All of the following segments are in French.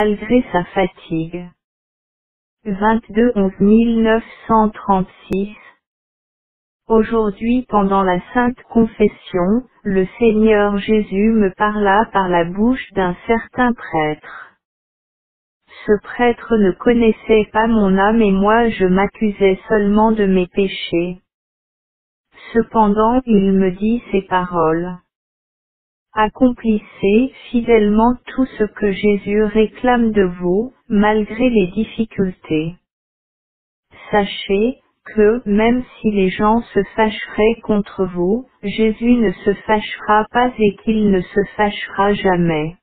malgré sa fatigue. 22-11-1936. Aujourd'hui pendant la Sainte Confession, le Seigneur Jésus me parla par la bouche d'un certain prêtre. Ce prêtre ne connaissait pas mon âme et moi je m'accusais seulement de mes péchés. Cependant il me dit ces paroles. Accomplissez fidèlement tout ce que Jésus réclame de vous, malgré les difficultés. Sachez que, même si les gens se fâcheraient contre vous, Jésus ne se fâchera pas et qu'il ne se fâchera jamais.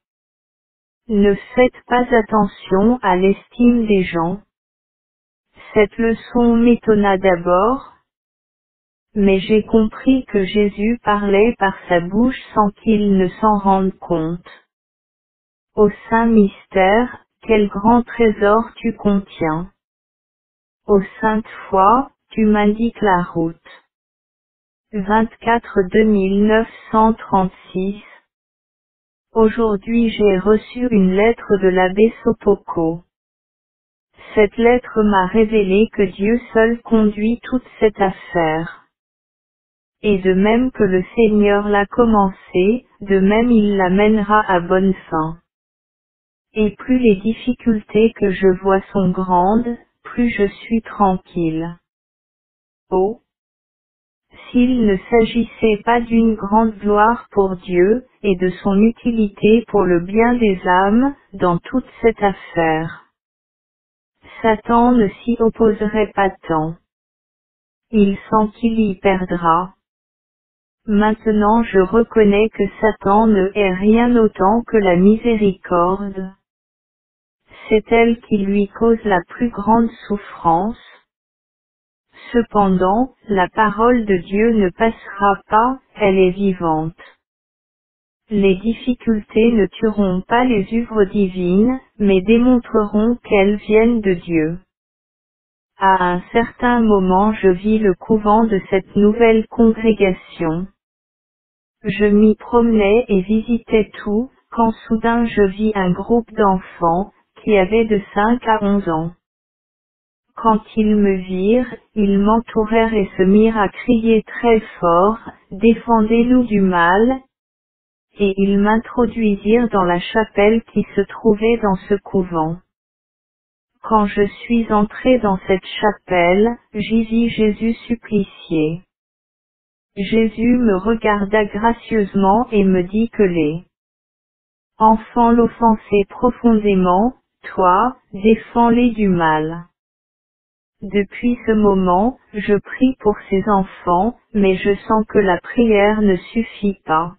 Ne faites pas attention à l'estime des gens. Cette leçon m'étonna d'abord, mais j'ai compris que Jésus parlait par sa bouche sans qu'il ne s'en rende compte. Ô saint mystère, quel grand trésor tu contiens. Ô sainte foi, tu m'indiques la route. 24-2936. Aujourd'hui j'ai reçu une lettre de l'abbé Sopoko. Cette lettre m'a révélé que Dieu seul conduit toute cette affaire. Et de même que le Seigneur l'a commencé, de même il la mènera à bonne fin. Et plus les difficultés que je vois sont grandes, plus je suis tranquille. Oh! S'il ne s'agissait pas d'une grande gloire pour Dieu, et de son utilité pour le bien des âmes, dans toute cette affaire. Satan ne s'y opposerait pas tant. Il sent qu'il y perdra. Maintenant je reconnais que Satan ne hait rien autant que la miséricorde. C'est elle qui lui cause la plus grande souffrance. Cependant, la parole de Dieu ne passera pas, elle est vivante. Les difficultés ne tueront pas les œuvres divines, mais démontreront qu'elles viennent de Dieu. À un certain moment je vis le couvent de cette nouvelle congrégation. Je m'y promenais et visitais tout, quand soudain je vis un groupe d'enfants, qui avaient de 5 à 11 ans. Quand ils me virent, ils m'entourèrent et se mirent à crier très fort, « Défendez-nous du mal !» Et ils m'introduisirent dans la chapelle qui se trouvait dans ce couvent. Quand je suis entré dans cette chapelle, j'y vis Jésus supplicié. Jésus me regarda gracieusement et me dit que les enfants l'offensaient profondément, toi, défends-les du mal. Depuis ce moment, je prie pour ces enfants, mais je sens que la prière ne suffit pas.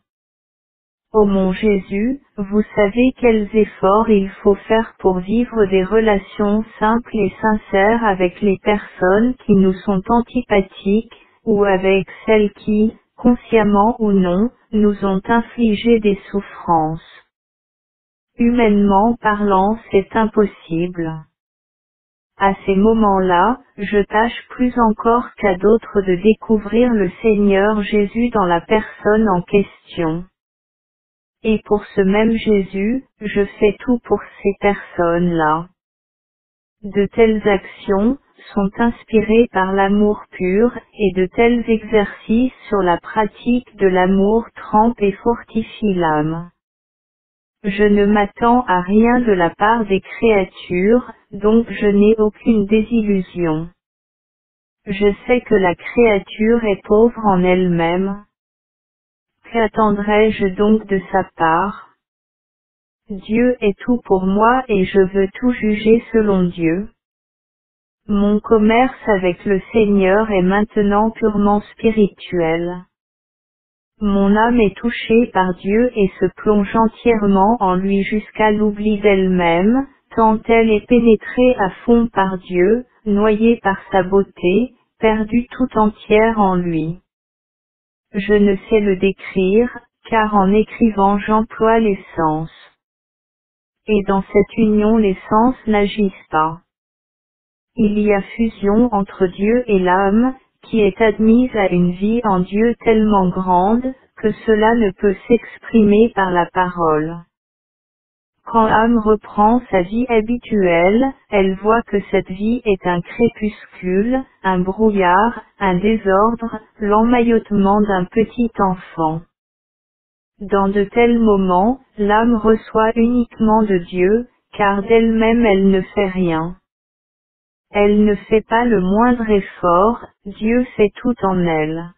Ô mon Jésus, vous savez quels efforts il faut faire pour vivre des relations simples et sincères avec les personnes qui nous sont antipathiques, ou avec celles qui, consciemment ou non, nous ont infligé des souffrances. Humainement parlant, c'est impossible. À ces moments-là, je tâche plus encore qu'à d'autres de découvrir le Seigneur Jésus dans la personne en question. Et pour ce même Jésus, je fais tout pour ces personnes-là. De telles actions sont inspirées par l'amour pur, et de tels exercices sur la pratique de l'amour trempent et fortifient l'âme. Je ne m'attends à rien de la part des créatures, donc je n'ai aucune désillusion. Je sais que la créature est pauvre en elle-même. Qu'attendrai-je donc de sa part? Dieu est tout pour moi et je veux tout juger selon Dieu. Mon commerce avec le Seigneur est maintenant purement spirituel. Mon âme est touchée par Dieu et se plonge entièrement en lui jusqu'à l'oubli d'elle-même, tant elle est pénétrée à fond par Dieu, noyée par sa beauté, perdue tout entière en lui. Je ne sais le décrire, car en écrivant j'emploie les sens. Et dans cette union les sens n'agissent pas. Il y a fusion entre Dieu et l'âme, qui est admise à une vie en Dieu tellement grande, que cela ne peut s'exprimer par la parole. Quand l'âme reprend sa vie habituelle, elle voit que cette vie est un crépuscule, un brouillard, un désordre, l'emmaillotement d'un petit enfant. Dans de tels moments, l'âme reçoit uniquement de Dieu, car d'elle-même elle ne fait rien. Elle ne fait pas le moindre effort, Dieu fait tout en elle.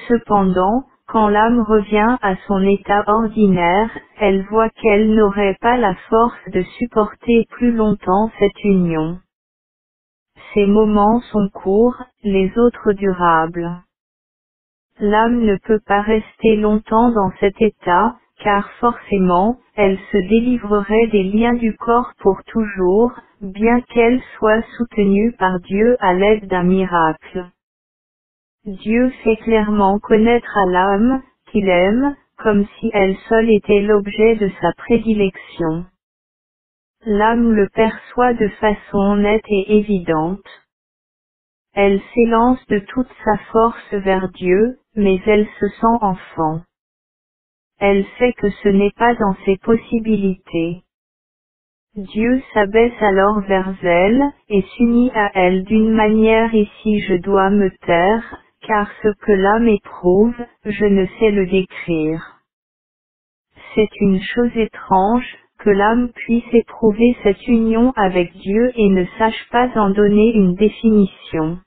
Cependant, quand l'âme revient à son état ordinaire, elle voit qu'elle n'aurait pas la force de supporter plus longtemps cette union. Ces moments sont courts, les autres durables. L'âme ne peut pas rester longtemps dans cet état, car forcément, elle se délivrerait des liens du corps pour toujours, bien qu'elle soit soutenue par Dieu à l'aide d'un miracle. Dieu fait clairement connaître à l'âme, qu'il aime, comme si elle seule était l'objet de sa prédilection. L'âme le perçoit de façon nette et évidente. Elle s'élance de toute sa force vers Dieu, mais elle se sent enfant. Elle sait que ce n'est pas dans ses possibilités. Dieu s'abaisse alors vers elle, et s'unit à elle d'une manière ici je dois me taire, car ce que l'âme éprouve, je ne sais le décrire. C'est une chose étrange, que l'âme puisse éprouver cette union avec Dieu et ne sache pas en donner une définition.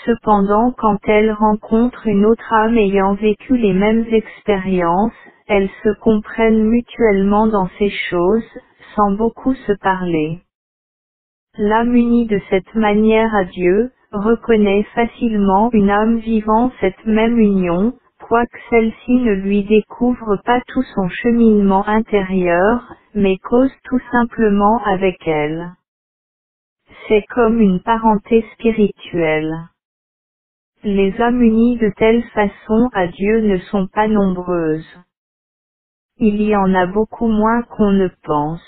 Cependant quand elle rencontre une autre âme ayant vécu les mêmes expériences, elles se comprennent mutuellement dans ces choses, sans beaucoup se parler. L'âme unie de cette manière à Dieu, reconnaît facilement une âme vivant cette même union, quoique celle-ci ne lui découvre pas tout son cheminement intérieur, mais cause tout simplement avec elle. C'est comme une parenté spirituelle. Les âmes unies de telle façon à Dieu ne sont pas nombreuses. Il y en a beaucoup moins qu'on ne pense.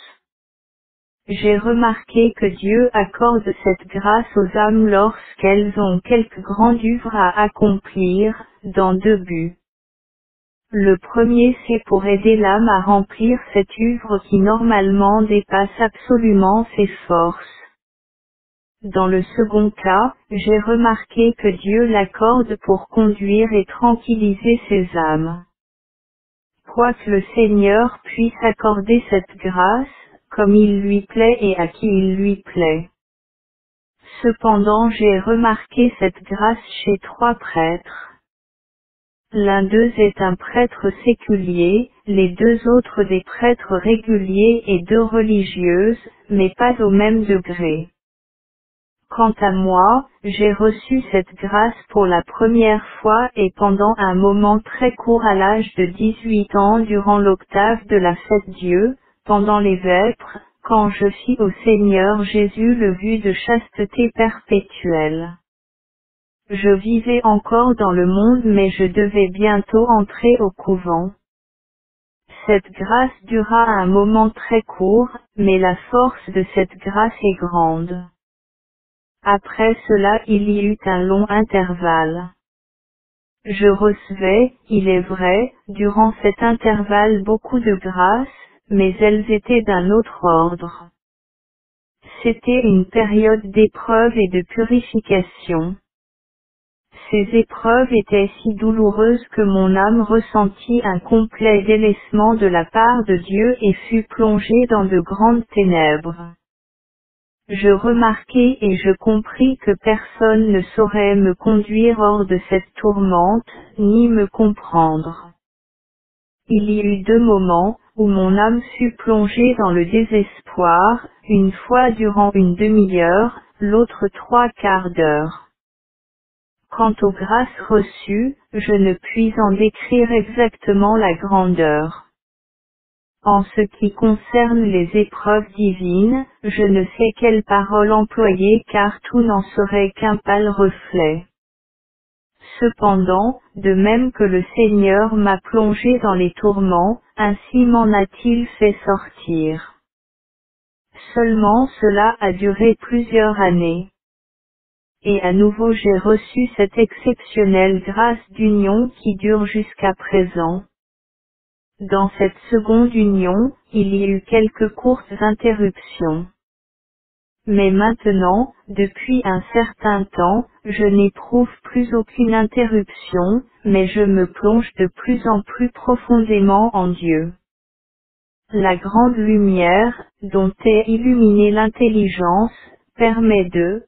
J'ai remarqué que Dieu accorde cette grâce aux âmes lorsqu'elles ont quelque grande œuvre à accomplir, dans deux buts. Le premier c'est pour aider l'âme à remplir cette œuvre qui normalement dépasse absolument ses forces. Dans le second cas, j'ai remarqué que Dieu l'accorde pour conduire et tranquilliser ses âmes. Quoique le Seigneur puisse accorder cette grâce, comme il lui plaît et à qui il lui plaît. Cependant j'ai remarqué cette grâce chez trois prêtres. L'un d'eux est un prêtre séculier, les deux autres des prêtres réguliers et deux religieuses, mais pas au même degré. Quant à moi, j'ai reçu cette grâce pour la première fois et pendant un moment très court à l'âge de 18 ans durant l'octave de la fête Dieu, pendant les vêpres, quand je fis au Seigneur Jésus le vœu de chasteté perpétuelle. Je vivais encore dans le monde mais je devais bientôt entrer au couvent. Cette grâce dura un moment très court, mais la force de cette grâce est grande. Après cela il y eut un long intervalle. Je recevais, il est vrai, durant cet intervalle beaucoup de grâces, mais elles étaient d'un autre ordre. C'était une période d'épreuve et de purification. Ces épreuves étaient si douloureuses que mon âme ressentit un complet délaissement de la part de Dieu et fut plongée dans de grandes ténèbres. Je remarquai et je compris que personne ne saurait me conduire hors de cette tourmente, ni me comprendre. Il y eut deux moments, où mon âme fut plongée dans le désespoir, une fois durant une demi-heure, l'autre 3/4 d'heure. Quant aux grâces reçues, je ne puis en décrire exactement la grandeur. En ce qui concerne les épreuves divines, je ne sais quelle parole employer car tout n'en serait qu'un pâle reflet. Cependant, de même que le Seigneur m'a plongé dans les tourments, ainsi m'en a-t-il fait sortir. Seulement cela a duré plusieurs années. Et à nouveau j'ai reçu cette exceptionnelle grâce d'union qui dure jusqu'à présent. Dans cette seconde union, il y eut quelques courtes interruptions. Mais maintenant, depuis un certain temps, je n'éprouve plus aucune interruption, mais je me plonge de plus en plus profondément en Dieu. La grande lumière, dont est illuminée l'intelligence, permet de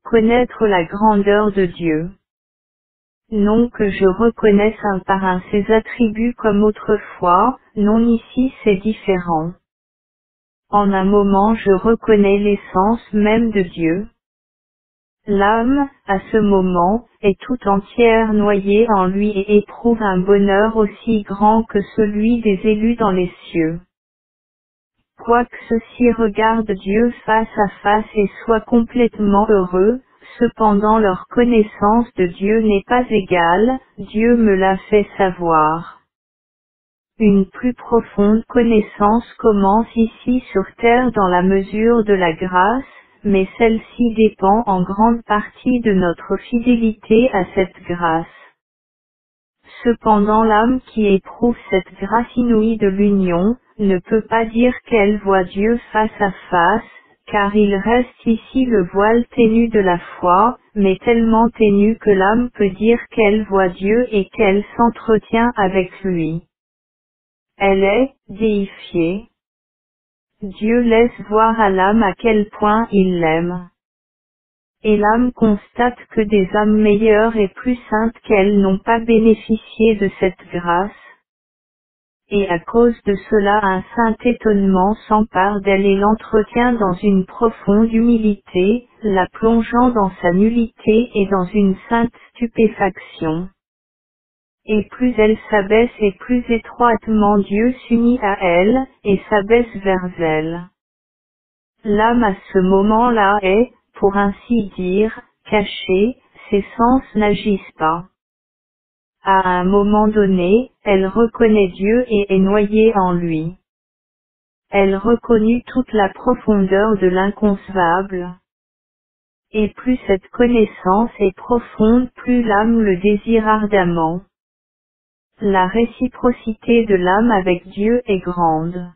connaître la grandeur de Dieu. Non que je reconnaisse un par un ses attributs comme autrefois, non ici c'est différent. En un moment je reconnais l'essence même de Dieu. L'âme, à ce moment, est tout entière noyée en lui et éprouve un bonheur aussi grand que celui des élus dans les cieux. Quoique ceux-ci regardent Dieu face à face et soient complètement heureux, cependant leur connaissance de Dieu n'est pas égale, Dieu me l'a fait savoir. Une plus profonde connaissance commence ici sur terre dans la mesure de la grâce, mais celle-ci dépend en grande partie de notre fidélité à cette grâce. Cependant l'âme qui éprouve cette grâce inouïe de l'union, ne peut pas dire qu'elle voit Dieu face à face, car il reste ici le voile ténu de la foi, mais tellement ténu que l'âme peut dire qu'elle voit Dieu et qu'elle s'entretient avec lui. Elle est déifiée. Dieu laisse voir à l'âme à quel point il l'aime. Et l'âme constate que des âmes meilleures et plus saintes qu'elles n'ont pas bénéficié de cette grâce. Et à cause de cela un saint étonnement s'empare d'elle et l'entretient dans une profonde humilité, la plongeant dans sa nullité et dans une sainte stupéfaction. Et plus elle s'abaisse et plus étroitement Dieu s'unit à elle, et s'abaisse vers elle. L'âme à ce moment-là est, pour ainsi dire, cachée, ses sens n'agissent pas. À un moment donné, elle reconnaît Dieu et est noyée en lui. Elle reconnut toute la profondeur de l'inconcevable. Et plus cette connaissance est profonde, plus l'âme le désire ardemment. La réciprocité de l'âme avec Dieu est grande.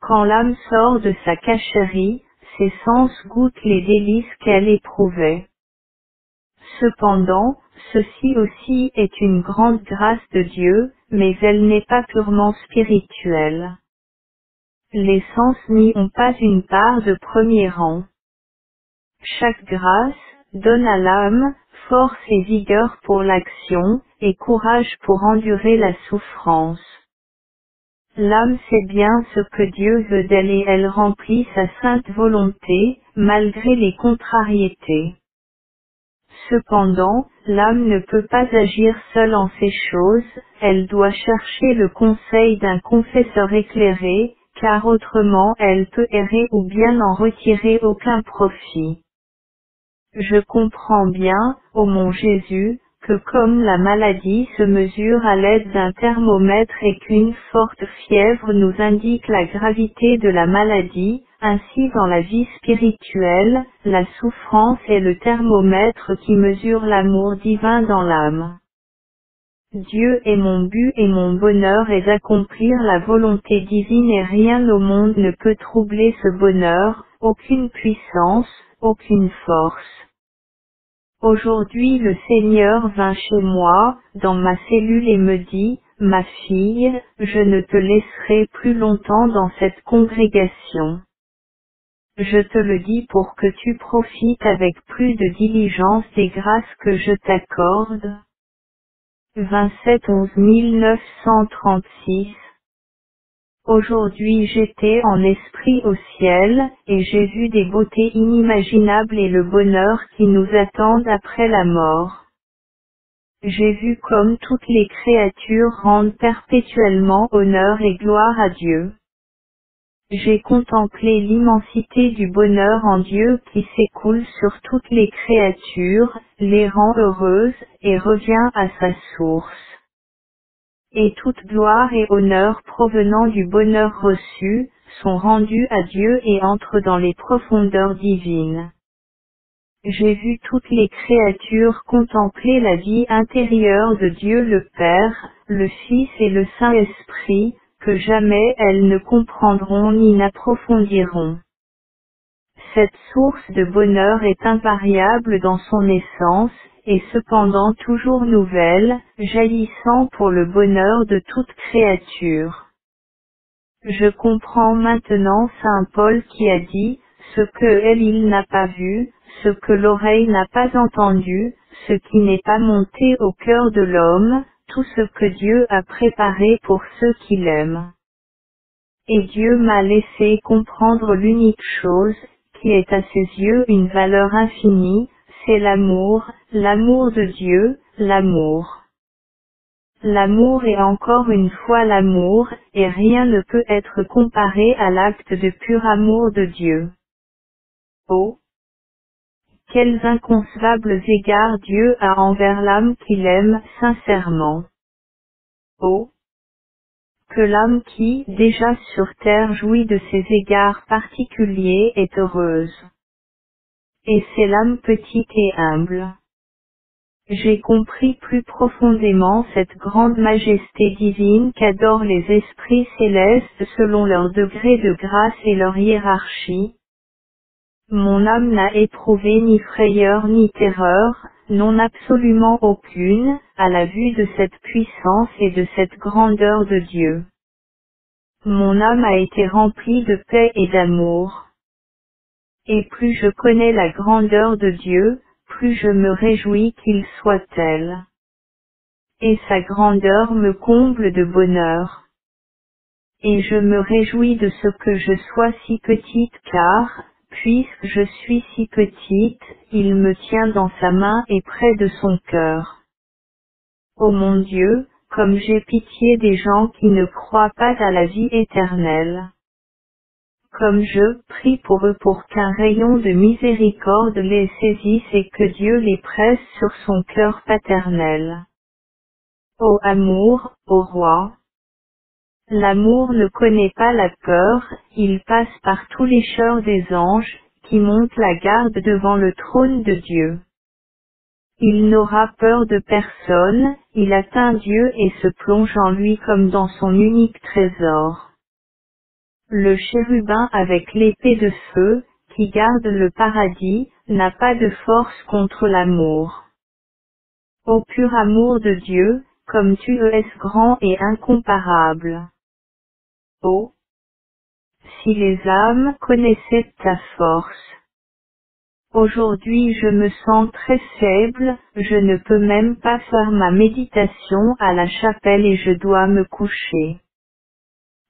Quand l'âme sort de sa cacherie, ses sens goûtent les délices qu'elle éprouvait. Cependant, ceci aussi est une grande grâce de Dieu, mais elle n'est pas purement spirituelle. Les sens n'y ont pas une part de premier rang. Chaque grâce donne à l'âme force et vigueur pour l'action, et courage pour endurer la souffrance. L'âme sait bien ce que Dieu veut d'elle et elle remplit sa sainte volonté, malgré les contrariétés. Cependant, l'âme ne peut pas agir seule en ces choses, elle doit chercher le conseil d'un confesseur éclairé, car autrement elle peut errer ou bien n'en retirer aucun profit. Je comprends bien, ô mon Jésus, que comme la maladie se mesure à l'aide d'un thermomètre et qu'une forte fièvre nous indique la gravité de la maladie, ainsi dans la vie spirituelle, la souffrance est le thermomètre qui mesure l'amour divin dans l'âme. Dieu est mon but et mon bonheur est d'accomplir la volonté divine et rien au monde ne peut troubler ce bonheur, aucune puissance, aucune force. Aujourd'hui le Seigneur vint chez moi, dans ma cellule et me dit, « Ma fille, je ne te laisserai plus longtemps dans cette congrégation. Je te le dis pour que tu profites avec plus de diligence des grâces que je t'accorde. » 27 936. Aujourd'hui j'étais en esprit au ciel, et j'ai vu des beautés inimaginables et le bonheur qui nous attendent après la mort. J'ai vu comme toutes les créatures rendent perpétuellement honneur et gloire à Dieu. J'ai contemplé l'immensité du bonheur en Dieu qui s'écoule sur toutes les créatures, les rend heureuses, et revient à sa source. Et toute gloire et honneur provenant du bonheur reçu, sont rendus à Dieu et entrent dans les profondeurs divines. J'ai vu toutes les créatures contempler la vie intérieure de Dieu le Père, le Fils et le Saint-Esprit, que jamais elles ne comprendront ni n'approfondiront. Cette source de bonheur est invariable dans son essence, et cependant toujours nouvelle, jaillissant pour le bonheur de toute créature. Je comprends maintenant saint Paul qui a dit, ce que il n'a pas vu, ce que l'oreille n'a pas entendu, ce qui n'est pas monté au cœur de l'homme, tout ce que Dieu a préparé pour ceux qui l'aiment. Et Dieu m'a laissé comprendre l'unique chose, qui est à ses yeux une valeur infinie, c'est l'amour de Dieu, l'amour. L'amour est encore une fois l'amour, et rien ne peut être comparé à l'acte de pur amour de Dieu. Oh! Quels inconcevables égards Dieu a envers l'âme qu'il aime sincèrement. Oh! Que l'âme qui, déjà sur terre jouit de ces égards particuliers est heureuse. Et c'est l'âme petite et humble. J'ai compris plus profondément cette grande majesté divine qu'adorent les esprits célestes selon leur degré de grâce et leur hiérarchie. Mon âme n'a éprouvé ni frayeur ni terreur, non absolument aucune, à la vue de cette puissance et de cette grandeur de Dieu. Mon âme a été remplie de paix et d'amour. Et plus je connais la grandeur de Dieu, plus je me réjouis qu'il soit tel. Et sa grandeur me comble de bonheur. Et je me réjouis de ce que je sois si petite car, puisque je suis si petite, il me tient dans sa main et près de son cœur. Ô mon Dieu, comme j'ai pitié des gens qui ne croient pas à la vie éternelle. Comme je prie pour eux pour qu'un rayon de miséricorde les saisisse et que Dieu les presse sur son cœur paternel. Ô amour, ô roi! L'amour ne connaît pas la peur, il passe par tous les chœurs des anges, qui montent la garde devant le trône de Dieu. Il n'aura peur de personne, il atteint Dieu et se plonge en lui comme dans son unique trésor. Le chérubin avec l'épée de feu, qui garde le paradis, n'a pas de force contre l'amour. Ô pur amour de Dieu, comme tu es grand et incomparable. Oh! Si les âmes connaissaient ta force. Aujourd'hui je me sens très faible, je ne peux même pas faire ma méditation à la chapelle et je dois me coucher.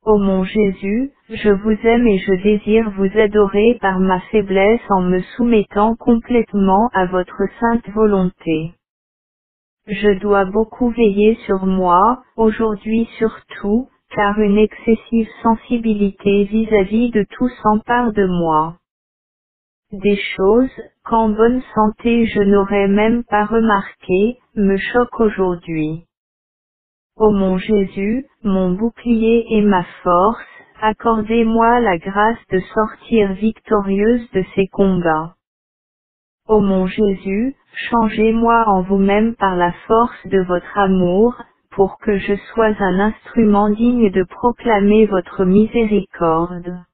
Ô mon Jésus, je vous aime et je désire vous adorer par ma faiblesse en me soumettant complètement à votre sainte volonté. Je dois beaucoup veiller sur moi, aujourd'hui surtout, car une excessive sensibilité vis-à-vis de tout s'empare de moi. Des choses, qu'en bonne santé je n'aurais même pas remarquées, me choquent aujourd'hui. Ô mon Jésus, mon bouclier et ma force, accordez-moi la grâce de sortir victorieuse de ces combats. Ô mon Jésus, changez-moi en vous-même par la force de votre amour, pour que je sois un instrument digne de proclamer votre miséricorde.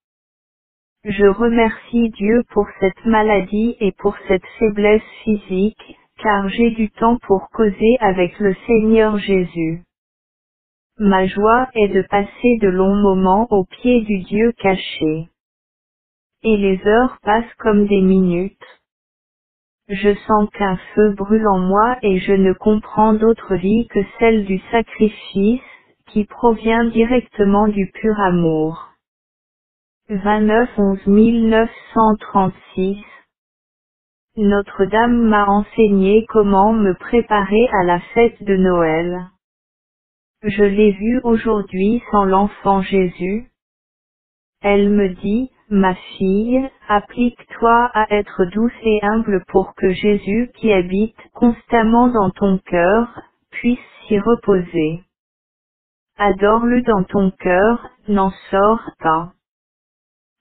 Je remercie Dieu pour cette maladie et pour cette faiblesse physique, car j'ai du temps pour causer avec le Seigneur Jésus. Ma joie est de passer de longs moments au pied du Dieu caché. Et les heures passent comme des minutes. Je sens qu'un feu brûle en moi et je ne comprends d'autre vie que celle du sacrifice, qui provient directement du pur amour. 29 936 Notre-Dame m'a enseigné comment me préparer à la fête de Noël. Je l'ai vue aujourd'hui sans l'enfant Jésus. Elle me dit, ma fille, applique-toi à être douce et humble pour que Jésus qui habite constamment dans ton cœur, puisse s'y reposer. Adore-le dans ton cœur, n'en sors pas.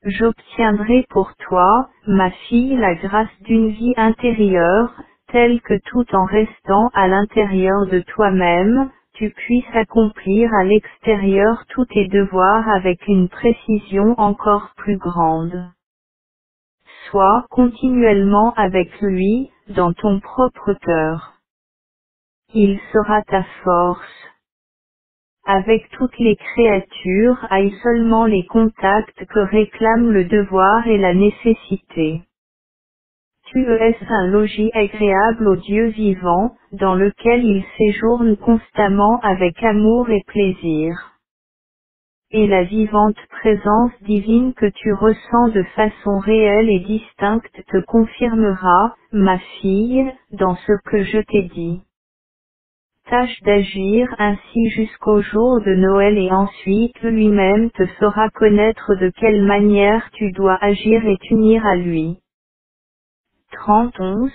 J'obtiendrai pour toi, ma fille, la grâce d'une vie intérieure, telle que tout en restant à l'intérieur de toi-même, tu puisses accomplir à l'extérieur tous tes devoirs avec une précision encore plus grande. Sois continuellement avec lui, dans ton propre cœur. Il sera ta force. Avec toutes les créatures aille seulement les contacts que réclament le devoir et la nécessité. Tu es un logis agréable au Dieu vivant, dans lequel il séjourne constamment avec amour et plaisir. Et la vivante présence divine que tu ressens de façon réelle et distincte te confirmera, ma fille, dans ce que je t'ai dit. Tâche d'agir ainsi jusqu'au jour de Noël et ensuite lui-même te fera connaître de quelle manière tu dois agir et t'unir à lui. 31.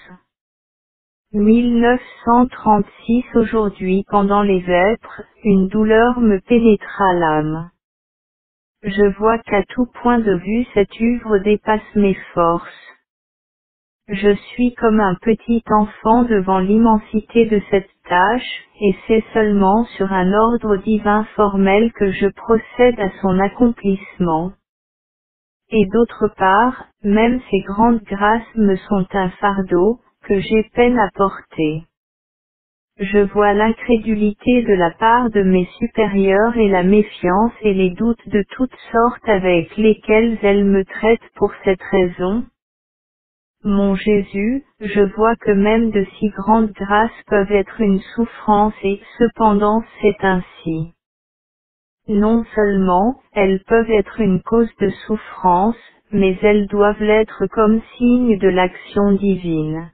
1936 Aujourd'hui pendant les vêpres, une douleur me pénétra l'âme. Je vois qu'à tout point de vue cette œuvre dépasse mes forces. Je suis comme un petit enfant devant l'immensité de cette tâche, et c'est seulement sur un ordre divin formel que je procède à son accomplissement. Et d'autre part, même ces grandes grâces me sont un fardeau, que j'ai peine à porter. Je vois l'incrédulité de la part de mes supérieurs et la méfiance et les doutes de toutes sortes avec lesquels elles me traitent pour cette raison. Mon Jésus, je vois que même de si grandes grâces peuvent être une souffrance et cependant c'est ainsi. Non seulement, elles peuvent être une cause de souffrance, mais elles doivent l'être comme signe de l'action divine.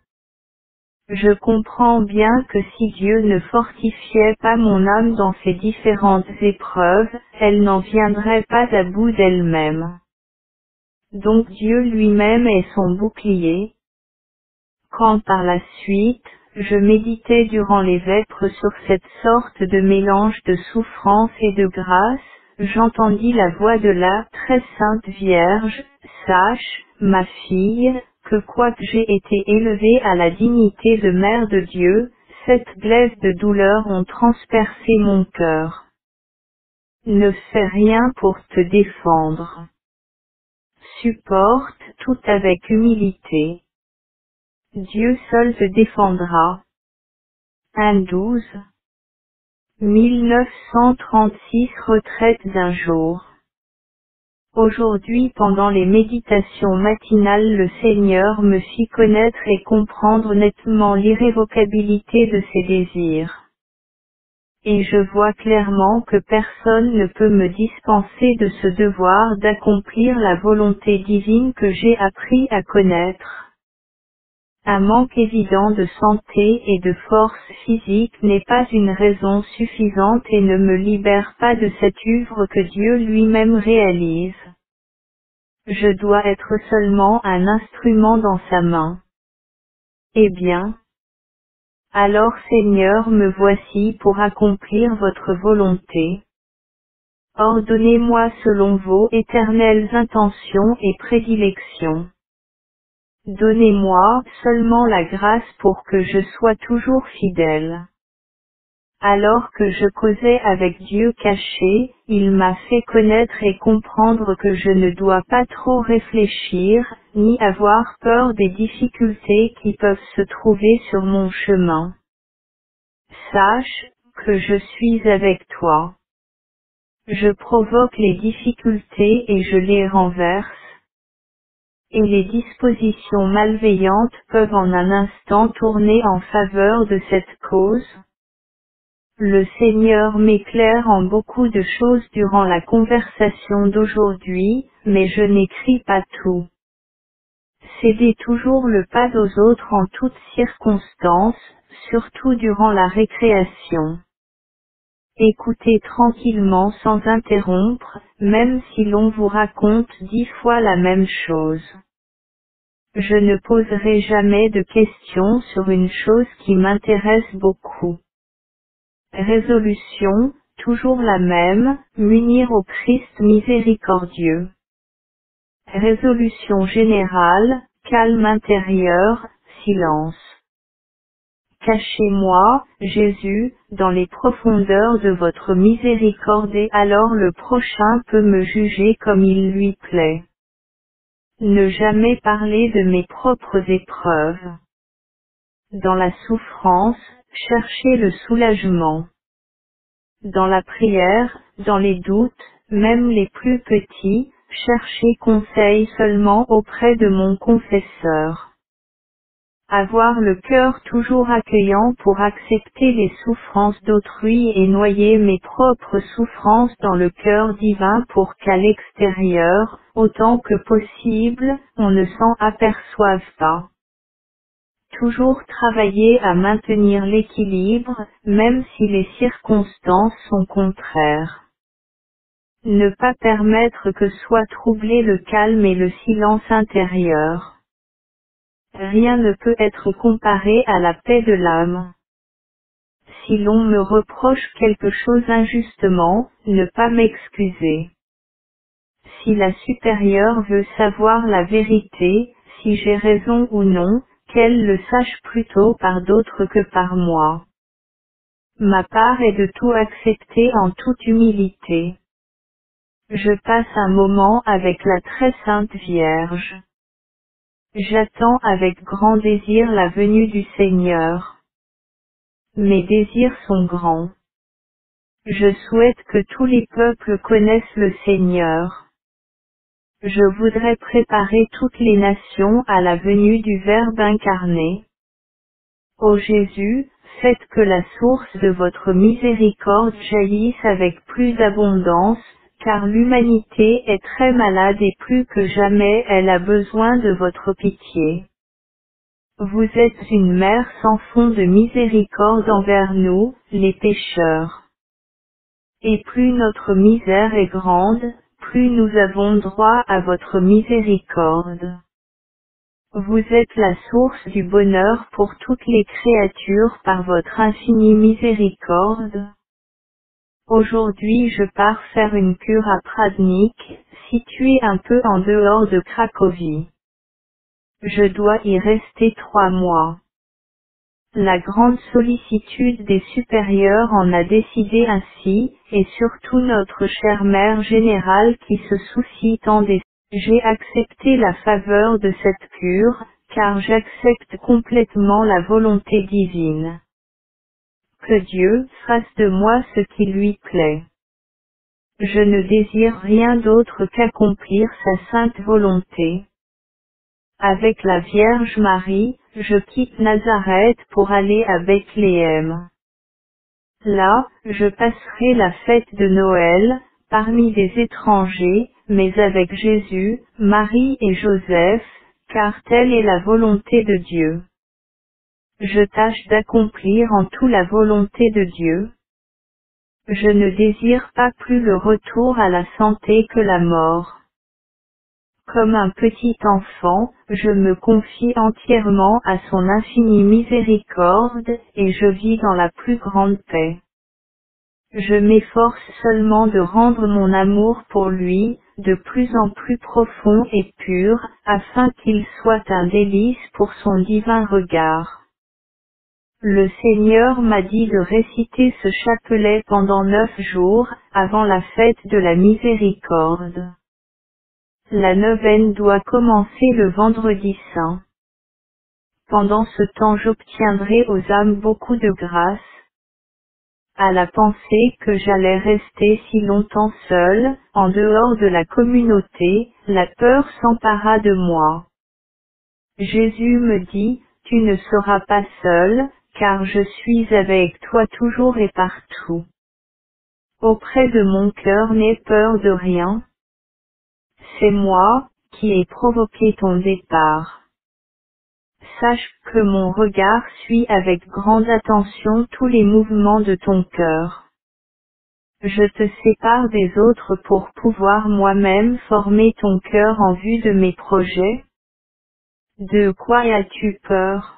Je comprends bien que si Dieu ne fortifiait pas mon âme dans ces différentes épreuves, elle n'en viendrait pas à bout d'elle-même. Donc Dieu lui-même est son bouclier. Quand par la suite, je méditais durant les vêpres sur cette sorte de mélange de souffrance et de grâce, j'entendis la voix de la très sainte Vierge, sache, ma fille, que quoique j'ai été élevée à la dignité de mère de Dieu, cette glaise de douleur ont transpercé mon cœur. Ne fais rien pour te défendre. Supporte tout avec humilité. Dieu seul te défendra. 1-12. 1936 Retraite d'un jour. Aujourd'hui pendant les méditations matinales le Seigneur me fit connaître et comprendre nettement l'irrévocabilité de ses désirs. Et je vois clairement que personne ne peut me dispenser de ce devoir d'accomplir la volonté divine que j'ai appris à connaître. Un manque évident de santé et de force physique n'est pas une raison suffisante et ne me libère pas de cette œuvre que Dieu lui-même réalise. Je dois être seulement un instrument dans sa main. Eh bien, alors Seigneur me voici pour accomplir votre volonté. Ordonnez-moi selon vos éternelles intentions et prédilections. Donnez-moi seulement la grâce pour que je sois toujours fidèle. Alors que je causais avec Dieu caché, il m'a fait connaître et comprendre que je ne dois pas trop réfléchir, ni avoir peur des difficultés qui peuvent se trouver sur mon chemin. Sache que je suis avec toi. Je provoque les difficultés et je les renverse. Et les dispositions malveillantes peuvent en un instant tourner en faveur de cette cause. Le Seigneur m'éclaire en beaucoup de choses durant la conversation d'aujourd'hui, mais je n'écris pas tout. Cédez toujours le pas aux autres en toutes circonstances, surtout durant la récréation. Écoutez tranquillement sans interrompre, même si l'on vous raconte 10 fois la même chose. Je ne poserai jamais de questions sur une chose qui m'intéresse beaucoup. Résolution, toujours la même, m'unir au Christ miséricordieux. Résolution générale, calme intérieur, silence. Cachez-moi, Jésus, dans les profondeurs de votre miséricorde et alors le prochain peut me juger comme il lui plaît. Ne jamais parler de mes propres épreuves. Dans la souffrance, cherchez le soulagement. Dans la prière, dans les doutes, même les plus petits, cherchez conseil seulement auprès de mon confesseur. Avoir le cœur toujours accueillant pour accepter les souffrances d'autrui et noyer mes propres souffrances dans le cœur divin pour qu'à l'extérieur, autant que possible, on ne s'en aperçoive pas. Toujours travailler à maintenir l'équilibre, même si les circonstances sont contraires. Ne pas permettre que soit troublé le calme et le silence intérieur. Rien ne peut être comparé à la paix de l'âme. Si l'on me reproche quelque chose injustement, ne pas m'excuser. Si la supérieure veut savoir la vérité, si j'ai raison ou non, qu'elle le sache plutôt par d'autres que par moi. Ma part est de tout accepter en toute humilité. Je passe un moment avec la très sainte Vierge. J'attends avec grand désir la venue du Seigneur. Mes désirs sont grands. Je souhaite que tous les peuples connaissent le Seigneur. Je voudrais préparer toutes les nations à la venue du Verbe incarné. Ô Jésus, faites que la source de votre miséricorde jaillisse avec plus d'abondance, car l'humanité est très malade et plus que jamais elle a besoin de votre pitié. Vous êtes une mère sans fond de miséricorde envers nous, les pécheurs. Et plus notre misère est grande, plus nous avons droit à votre miséricorde. Vous êtes la source du bonheur pour toutes les créatures par votre infinie miséricorde. Aujourd'hui je pars faire une cure à Pradnik, situé un peu en dehors de Cracovie. Je dois y rester 3 mois. La grande sollicitude des supérieurs en a décidé ainsi, et surtout notre chère Mère Générale qui se soucie tant des... J'ai accepté la faveur de cette cure, car j'accepte complètement la volonté divine. Que Dieu fasse de moi ce qui lui plaît. Je ne désire rien d'autre qu'accomplir sa sainte volonté. Avec la Vierge Marie, je quitte Nazareth pour aller à Bethléem. Là, je passerai la fête de Noël, parmi des étrangers, mais avec Jésus, Marie et Joseph, car telle est la volonté de Dieu. Je tâche d'accomplir en tout la volonté de Dieu. Je ne désire pas plus le retour à la santé que la mort. Comme un petit enfant, je me confie entièrement à son infinie miséricorde, et je vis dans la plus grande paix. Je m'efforce seulement de rendre mon amour pour lui, de plus en plus profond et pur, afin qu'il soit un délice pour son divin regard. Le Seigneur m'a dit de réciter ce chapelet pendant 9 jours, avant la fête de la miséricorde. La neuvaine doit commencer le vendredi saint. Pendant ce temps j'obtiendrai aux âmes beaucoup de grâce. À la pensée que j'allais rester si longtemps seul, en dehors de la communauté, la peur s'empara de moi. Jésus me dit, tu ne seras pas seul, car je suis avec toi toujours et partout. Auprès de mon cœur n'aie peur de rien. C'est moi, qui ai provoqué ton départ. Sache que mon regard suit avec grande attention tous les mouvements de ton cœur. Je te sépare des autres pour pouvoir moi-même former ton cœur en vue de mes projets. De quoi as-tu peur?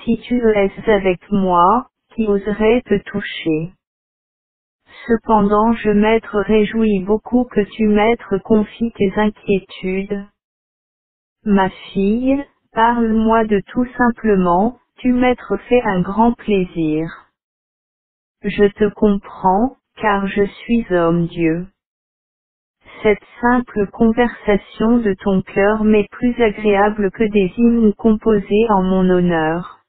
Si tu es avec moi, qui oserait te toucher? Cependant je m'être réjoui beaucoup que tu m'être confie tes inquiétudes. Ma fille, parle-moi de tout simplement, Tu m'être fait un grand plaisir. Je te comprends, car je suis homme Dieu. Cette simple conversation de ton cœur m'est plus agréable que des hymnes composés en mon honneur.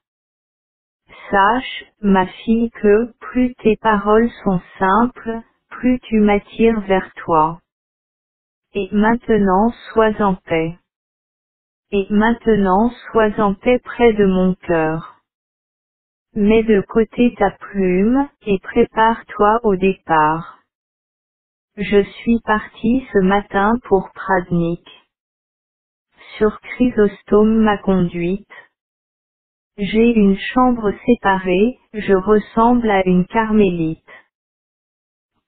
Sache, ma fille, que plus tes paroles sont simples, plus tu m'attires vers toi. Et maintenant sois en paix. Et maintenant sois en paix près de mon cœur. Mets de côté ta plume, et prépare-toi au départ. Je suis parti ce matin pour Pradnik. Sur Chrysostome m'a conduite. J'ai une chambre séparée, je ressemble à une carmélite.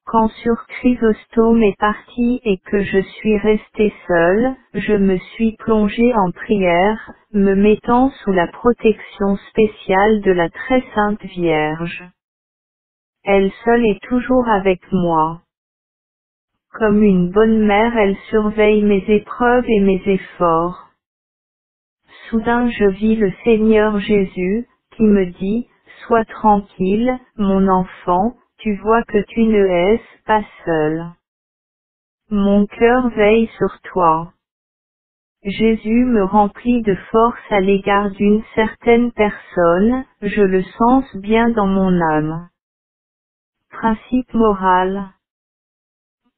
Quand sur Chrysostome est parti et que je suis resté seul, je me suis plongé en prière, me mettant sous la protection spéciale de la très sainte Vierge. Elle seule est toujours avec moi. Comme une bonne mère, elle surveille mes épreuves et mes efforts. Soudain je vis le Seigneur Jésus, qui me dit, « Sois tranquille, mon enfant, tu vois que tu ne es pas seul. Mon cœur veille sur toi. » Jésus me remplit de force à l'égard d'une certaine personne, je le sens bien dans mon âme. Principe moral.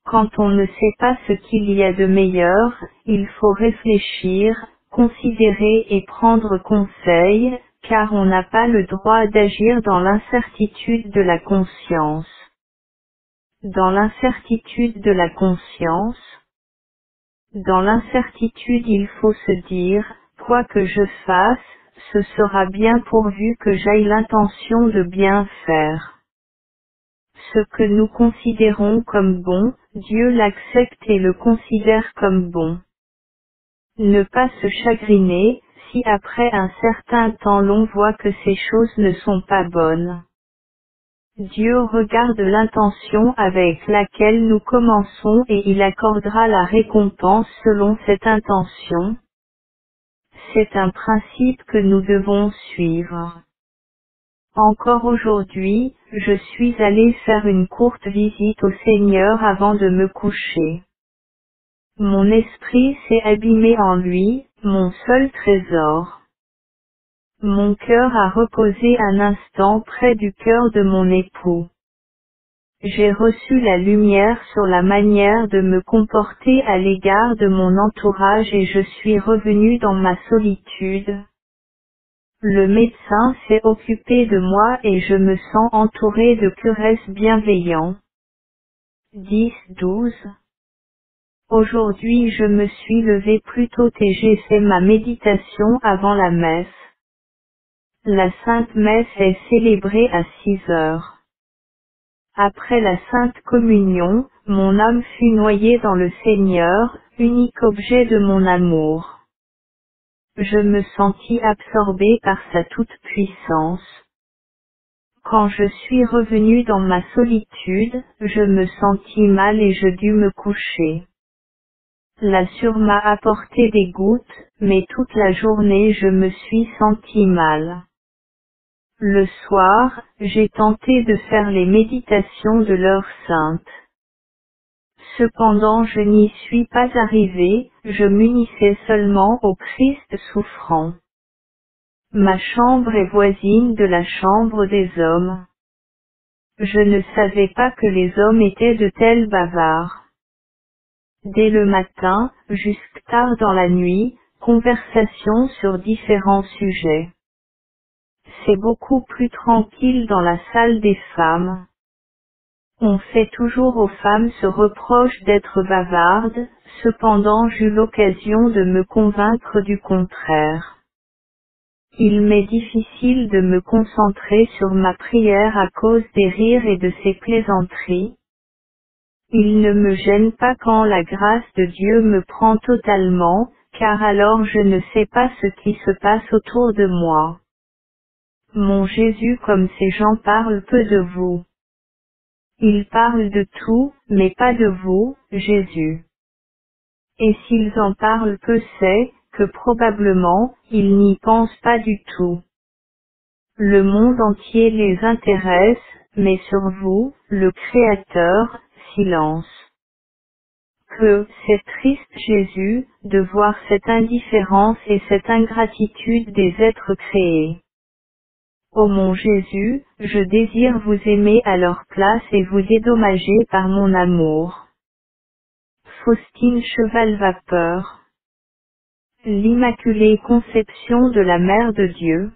Quand on ne sait pas ce qu'il y a de meilleur, il faut réfléchir, considérer et prendre conseil, car on n'a pas le droit d'agir dans l'incertitude de la conscience. Dans l'incertitude de la conscience, dans l'incertitude il faut se dire, quoi que je fasse, ce sera bien pourvu que j'aie l'intention de bien faire. Ce que nous considérons comme bon, Dieu l'accepte et le considère comme bon. Ne pas se chagriner, si après un certain temps l'on voit que ces choses ne sont pas bonnes. Dieu regarde l'intention avec laquelle nous commençons et il accordera la récompense selon cette intention. C'est un principe que nous devons suivre. Encore aujourd'hui, je suis allé faire une courte visite au Seigneur avant de me coucher. Mon esprit s'est abîmé en lui, mon seul trésor. Mon cœur a reposé un instant près du cœur de mon époux. J'ai reçu la lumière sur la manière de me comporter à l'égard de mon entourage et je suis revenu dans ma solitude. Le médecin s'est occupé de moi et je me sens entouré de curesses bienveillants. 10-12. Aujourd'hui je me suis levé plus tôt et j'ai fait ma méditation avant la messe. La Sainte Messe est célébrée à 6 heures. Après la Sainte Communion, mon âme fut noyée dans le Seigneur, unique objet de mon amour. Je me sentis absorbé par sa toute-puissance. Quand je suis revenu dans ma solitude, je me sentis mal et je dus me coucher. La sûre m'a apporté des gouttes, mais toute la journée je me suis senti mal. Le soir, j'ai tenté de faire les méditations de l'heure sainte. Cependant je n'y suis pas arrivé, je m'unissais seulement au Christ souffrant. Ma chambre est voisine de la chambre des hommes. Je ne savais pas que les hommes étaient de tels bavards. Dès le matin, jusque tard dans la nuit, conversation sur différents sujets. C'est beaucoup plus tranquille dans la salle des femmes. On fait toujours aux femmes ce reproche d'être bavardes, cependant j'eus l'occasion de me convaincre du contraire. Il m'est difficile de me concentrer sur ma prière à cause des rires et de ses plaisanteries. Il ne me gêne pas quand la grâce de Dieu me prend totalement, car alors je ne sais pas ce qui se passe autour de moi. Mon Jésus, comme ces gens parlent peu de vous. Ils parlent de tout, mais pas de vous, Jésus. Et s'ils en parlent peu, c'est que probablement, ils n'y pensent pas du tout. Le monde entier les intéresse, mais sur vous, le Créateur, silence. Que c'est triste Jésus, de voir cette indifférence et cette ingratitude des êtres créés. Ô mon Jésus, je désire vous aimer à leur place et vous dédommager par mon amour. Faustine Cheval-Vapeur. L'Immaculée Conception de la Mère de Dieu.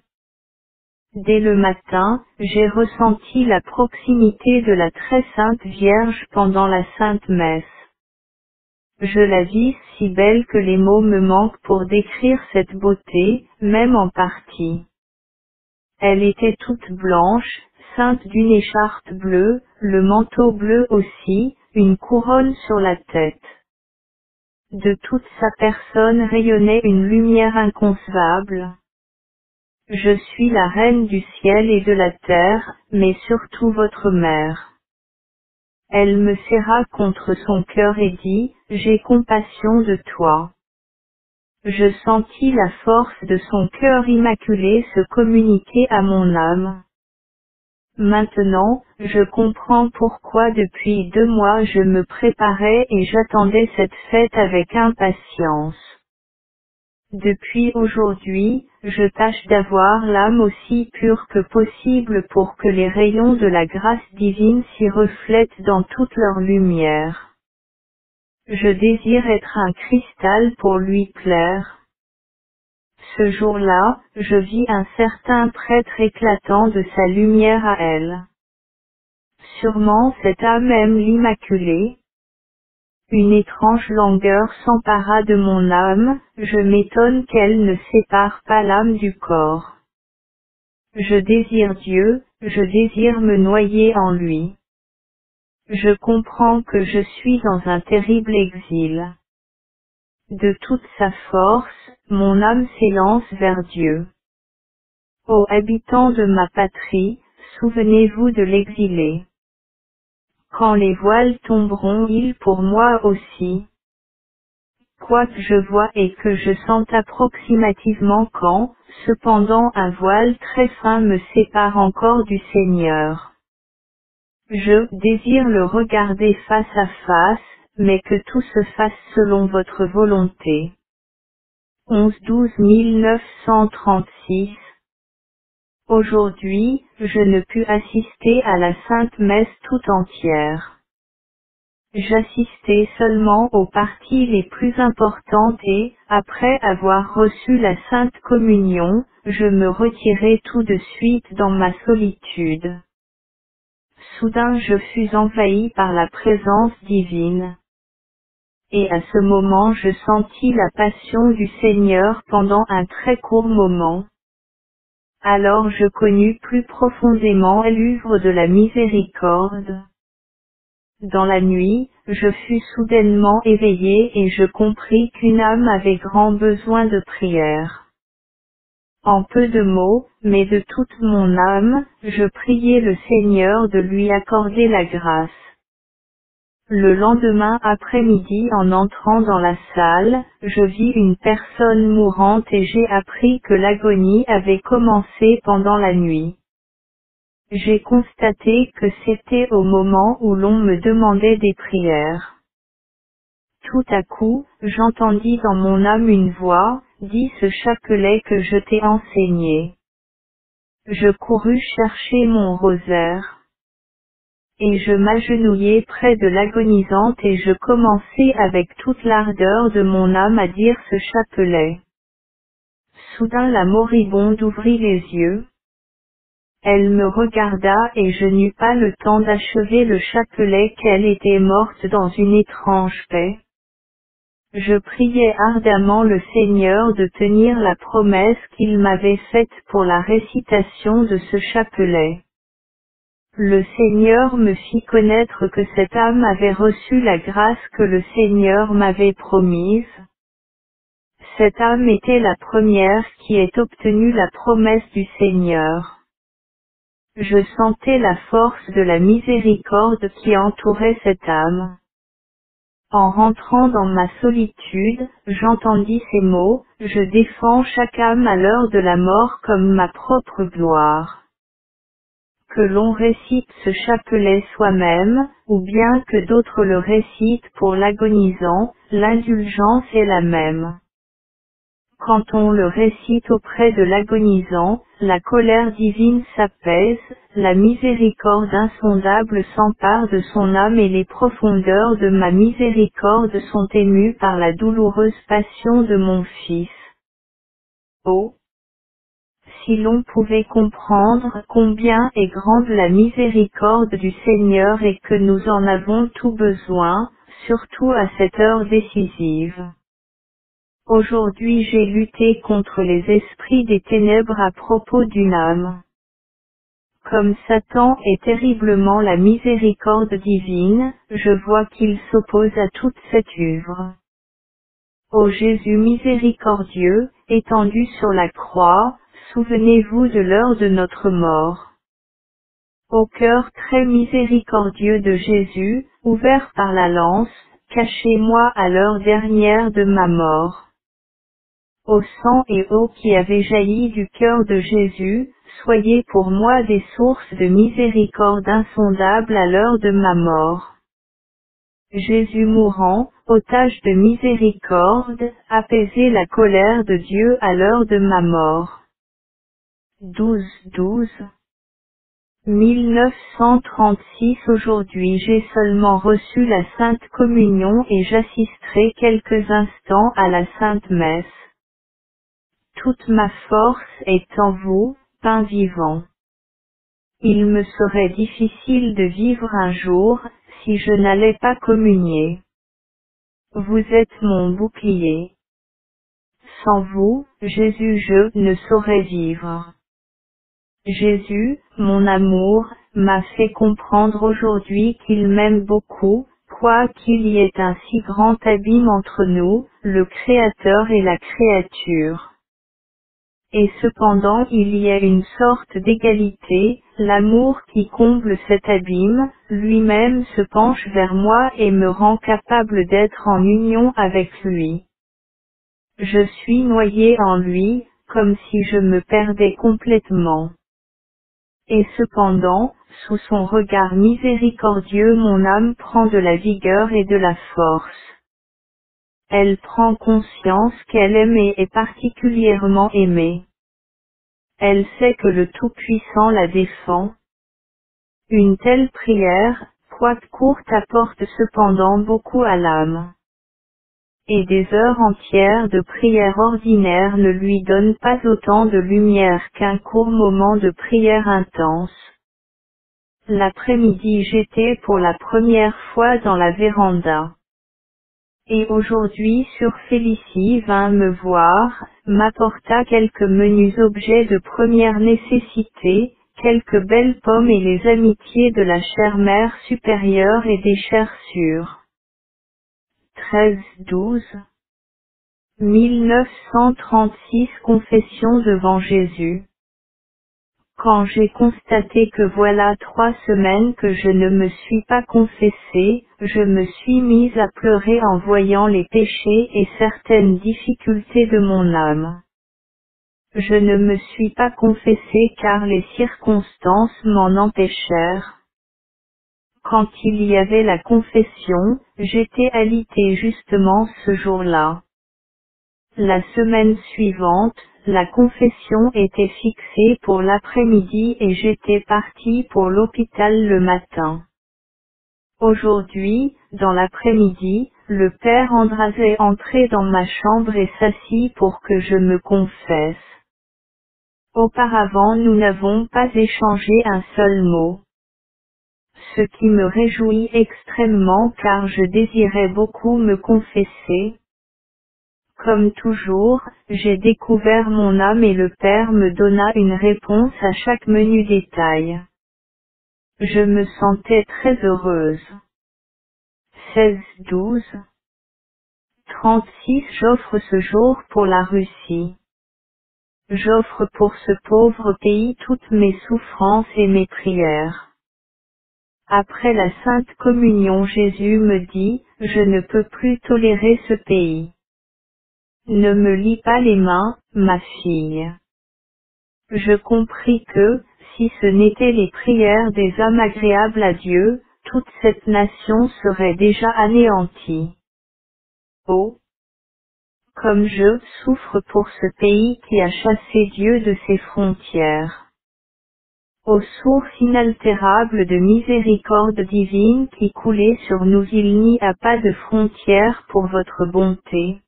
Dès le matin, j'ai ressenti la proximité de la très sainte Vierge pendant la Sainte Messe. Je la vis si belle que les mots me manquent pour décrire cette beauté, même en partie. Elle était toute blanche, ceinte d'une écharpe bleue, le manteau bleu aussi, une couronne sur la tête. De toute sa personne rayonnait une lumière inconcevable. Je suis la reine du ciel et de la terre, mais surtout votre mère. Elle me serra contre son cœur et dit, j'ai compassion de toi. Je sentis la force de son cœur immaculé se communiquer à mon âme. Maintenant, je comprends pourquoi depuis 2 mois je me préparais et j'attendais cette fête avec impatience. Depuis aujourd'hui, je tâche d'avoir l'âme aussi pure que possible pour que les rayons de la grâce divine s'y reflètent dans toute leur lumière. Je désire être un cristal pour lui plaire. Ce jour-là, je vis un certain prêtre éclatant de sa lumière à elle. Sûrement cette âme aime l'Immaculée. Une étrange langueur s'empara de mon âme, je m'étonne qu'elle ne sépare pas l'âme du corps. Je désire Dieu, je désire me noyer en lui. Je comprends que je suis dans un terrible exil. De toute sa force, mon âme s'élance vers Dieu. Ô habitants de ma patrie, souvenez-vous de l'exilé. Quand les voiles tomberont, ils pour moi aussi. Quoique je vois et que je sente approximativement quand, cependant un voile très fin me sépare encore du Seigneur. Je désire le regarder face à face, mais que tout se fasse selon votre volonté. 11-12-1936. Aujourd'hui, je ne pus assister à la Sainte Messe tout entière. J'assistais seulement aux parties les plus importantes et, après avoir reçu la Sainte Communion, je me retirai tout de suite dans ma solitude. Soudain je fus envahi par la présence divine. Et à ce moment je sentis la passion du Seigneur pendant un très court moment. Alors je connus plus profondément l'œuvre de la miséricorde. Dans la nuit, je fus soudainement éveillé et je compris qu'une âme avait grand besoin de prière. En peu de mots, mais de toute mon âme, je priai le Seigneur de lui accorder la grâce. Le lendemain après-midi, en entrant dans la salle, je vis une personne mourante et j'ai appris que l'agonie avait commencé pendant la nuit. J'ai constaté que c'était au moment où l'on me demandait des prières. Tout à coup, j'entendis dans mon âme une voix, dis ce chapelet que je t'ai enseigné. Je courus chercher mon rosaire. Et je m'agenouillai près de l'agonisante et je commençai avec toute l'ardeur de mon âme à dire ce chapelet. Soudain la moribonde ouvrit les yeux. Elle me regarda et je n'eus pas le temps d'achever le chapelet qu'elle était morte dans une étrange paix. Je priais ardemment le Seigneur de tenir la promesse qu'il m'avait faite pour la récitation de ce chapelet. Le Seigneur me fit connaître que cette âme avait reçu la grâce que le Seigneur m'avait promise. Cette âme était la première qui ait obtenu la promesse du Seigneur. Je sentais la force de la miséricorde qui entourait cette âme. En rentrant dans ma solitude, j'entendis ces mots, je défends chaque âme à l'heure de la mort comme ma propre gloire. Que l'on récite ce chapelet soi-même, ou bien que d'autres le récitent pour l'agonisant, l'indulgence est la même. Quand on le récite auprès de l'agonisant, la colère divine s'apaise, la miséricorde insondable s'empare de son âme et les profondeurs de ma miséricorde sont émues par la douloureuse passion de mon Fils. Oh! Si l'on pouvait comprendre combien est grande la miséricorde du Seigneur et que nous en avons tout besoin, surtout à cette heure décisive. Aujourd'hui j'ai lutté contre les esprits des ténèbres à propos d'une âme. Comme Satan est terriblement la miséricorde divine, je vois qu'il s'oppose à toute cette œuvre. Ô Jésus miséricordieux, étendu sur la croix, souvenez-vous de l'heure de notre mort. Ô cœur très miséricordieux de Jésus, ouvert par la lance, cachez-moi à l'heure dernière de ma mort. Ô sang et eau qui avez jailli du cœur de Jésus, soyez pour moi des sources de miséricorde insondables à l'heure de ma mort. Jésus mourant, otage de miséricorde, apaisez la colère de Dieu à l'heure de ma mort. 12 1936 Aujourd'hui j'ai seulement reçu la Sainte Communion et j'assisterai quelques instants à la Sainte Messe. Toute ma force est en vous, pain vivant. Il me serait difficile de vivre un jour, si je n'allais pas communier. Vous êtes mon bouclier. Sans vous, Jésus, je ne saurais vivre. Jésus, mon amour, m'a fait comprendre aujourd'hui qu'il m'aime beaucoup, quoiqu'il y ait un si grand abîme entre nous, le Créateur et la créature. Et cependant il y a une sorte d'égalité, l'amour qui comble cet abîme, lui-même se penche vers moi et me rend capable d'être en union avec lui. Je suis noyé en lui, comme si je me perdais complètement. Et cependant, sous son regard miséricordieux mon âme prend de la vigueur et de la force. Elle prend conscience qu'elle aime et est particulièrement aimée. Elle sait que le Tout-Puissant la défend. Une telle prière, quoique courte, apporte cependant beaucoup à l'âme. Et des heures entières de prière ordinaire ne lui donnent pas autant de lumière qu'un court moment de prière intense. L'après-midi j'étais pour la première fois dans la véranda. Et aujourd'hui Félicie vint me voir, m'apporta quelques menus objets de première nécessité, quelques belles pommes et les amitiés de la chère mère supérieure et des chères sœurs. 13-12 1936 Confession devant Jésus. Quand j'ai constaté que voilà 3 semaines que je ne me suis pas confessée, je me suis mise à pleurer en voyant les péchés et certaines difficultés de mon âme. Je ne me suis pas confessée car les circonstances m'en empêchèrent. Quand il y avait la confession, j'étais alitée justement ce jour-là. La semaine suivante, la confession était fixée pour l'après-midi et j'étais partie pour l'hôpital le matin. Aujourd'hui, dans l'après-midi, le père András est entré dans ma chambre et s'assit pour que je me confesse. Auparavant nous n'avons pas échangé un seul mot. Ce qui me réjouit extrêmement car je désirais beaucoup me confesser. Comme toujours, j'ai découvert mon âme et le Père me donna une réponse à chaque menu détail. Je me sentais très heureuse. 16-12 36 J'offre ce jour pour la Russie. J'offre pour ce pauvre pays toutes mes souffrances et mes prières. Après la Sainte Communion Jésus me dit, je ne peux plus tolérer ce pays. Ne me lie pas les mains, ma fille. Je compris que, si ce n'étaient les prières des hommes agréables à Dieu, toute cette nation serait déjà anéantie. Oh! Comme je souffre pour ce pays qui a chassé Dieu de ses frontières. Ô source inaltérable de miséricorde divine qui coulait sur nous, il n'y a pas de frontières pour votre bonté.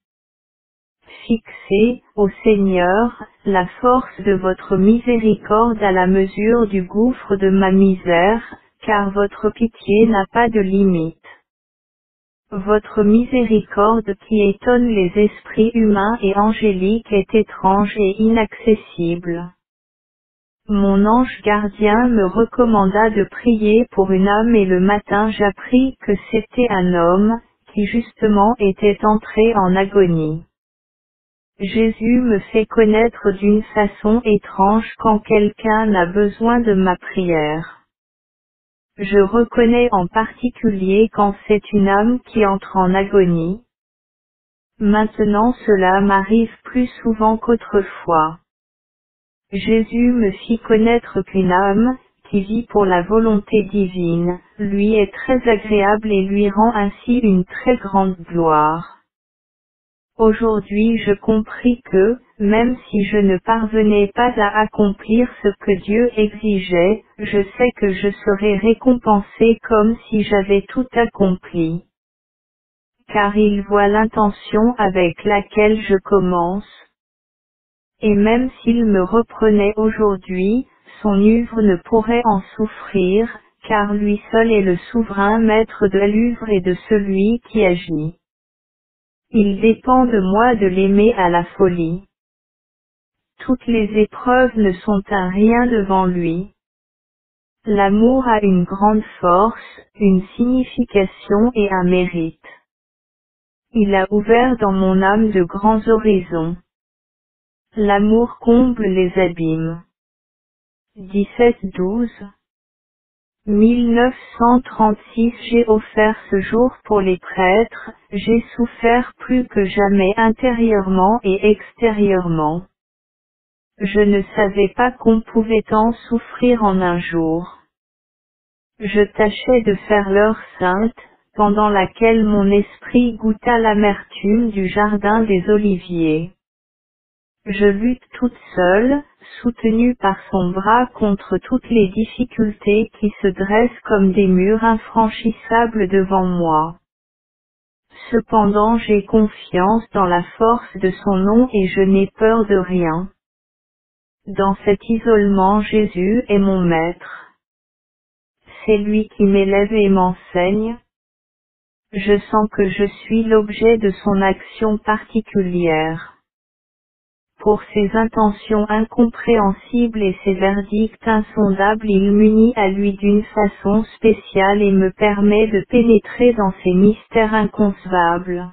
Fixez, ô Seigneur, la force de votre miséricorde à la mesure du gouffre de ma misère, car votre pitié n'a pas de limite. Votre miséricorde qui étonne les esprits humains et angéliques est étrange et inaccessible. Mon ange gardien me recommanda de prier pour une âme et le matin j'appris que c'était un homme, qui justement était entré en agonie. Jésus me fait connaître d'une façon étrange quand quelqu'un a besoin de ma prière. Je reconnais en particulier quand c'est une âme qui entre en agonie. Maintenant cela m'arrive plus souvent qu'autrefois. Jésus me fit connaître qu'une âme, qui vit pour la volonté divine, lui est très agréable et lui rend ainsi une très grande gloire. Aujourd'hui je compris que, même si je ne parvenais pas à accomplir ce que Dieu exigeait, je sais que je serai récompensé comme si j'avais tout accompli. Car il voit l'intention avec laquelle je commence. Et même s'il me reprenait aujourd'hui, son œuvre ne pourrait en souffrir, car lui seul est le souverain maître de l'œuvre et de celui qui agit. Il dépend de moi de l'aimer à la folie. Toutes les épreuves ne sont un rien devant lui. L'amour a une grande force, une signification et un mérite. Il a ouvert dans mon âme de grands horizons. L'amour comble les abîmes. 17-12 1936 J'ai offert ce jour pour les prêtres, j'ai souffert plus que jamais intérieurement et extérieurement. Je ne savais pas qu'on pouvait tant souffrir en un jour. Je tâchais de faire l'heure sainte, pendant laquelle mon esprit goûta l'amertume du jardin des oliviers. Je lutte toute seule, soutenue par son bras contre toutes les difficultés qui se dressent comme des murs infranchissables devant moi. Cependant j'ai confiance dans la force de son nom et je n'ai peur de rien. Dans cet isolement Jésus est mon maître. C'est lui qui m'élève et m'enseigne. Je sens que je suis l'objet de son action particulière. Pour ses intentions incompréhensibles et ses verdicts insondables, il m'unit à lui d'une façon spéciale et me permet de pénétrer dans ses mystères inconcevables.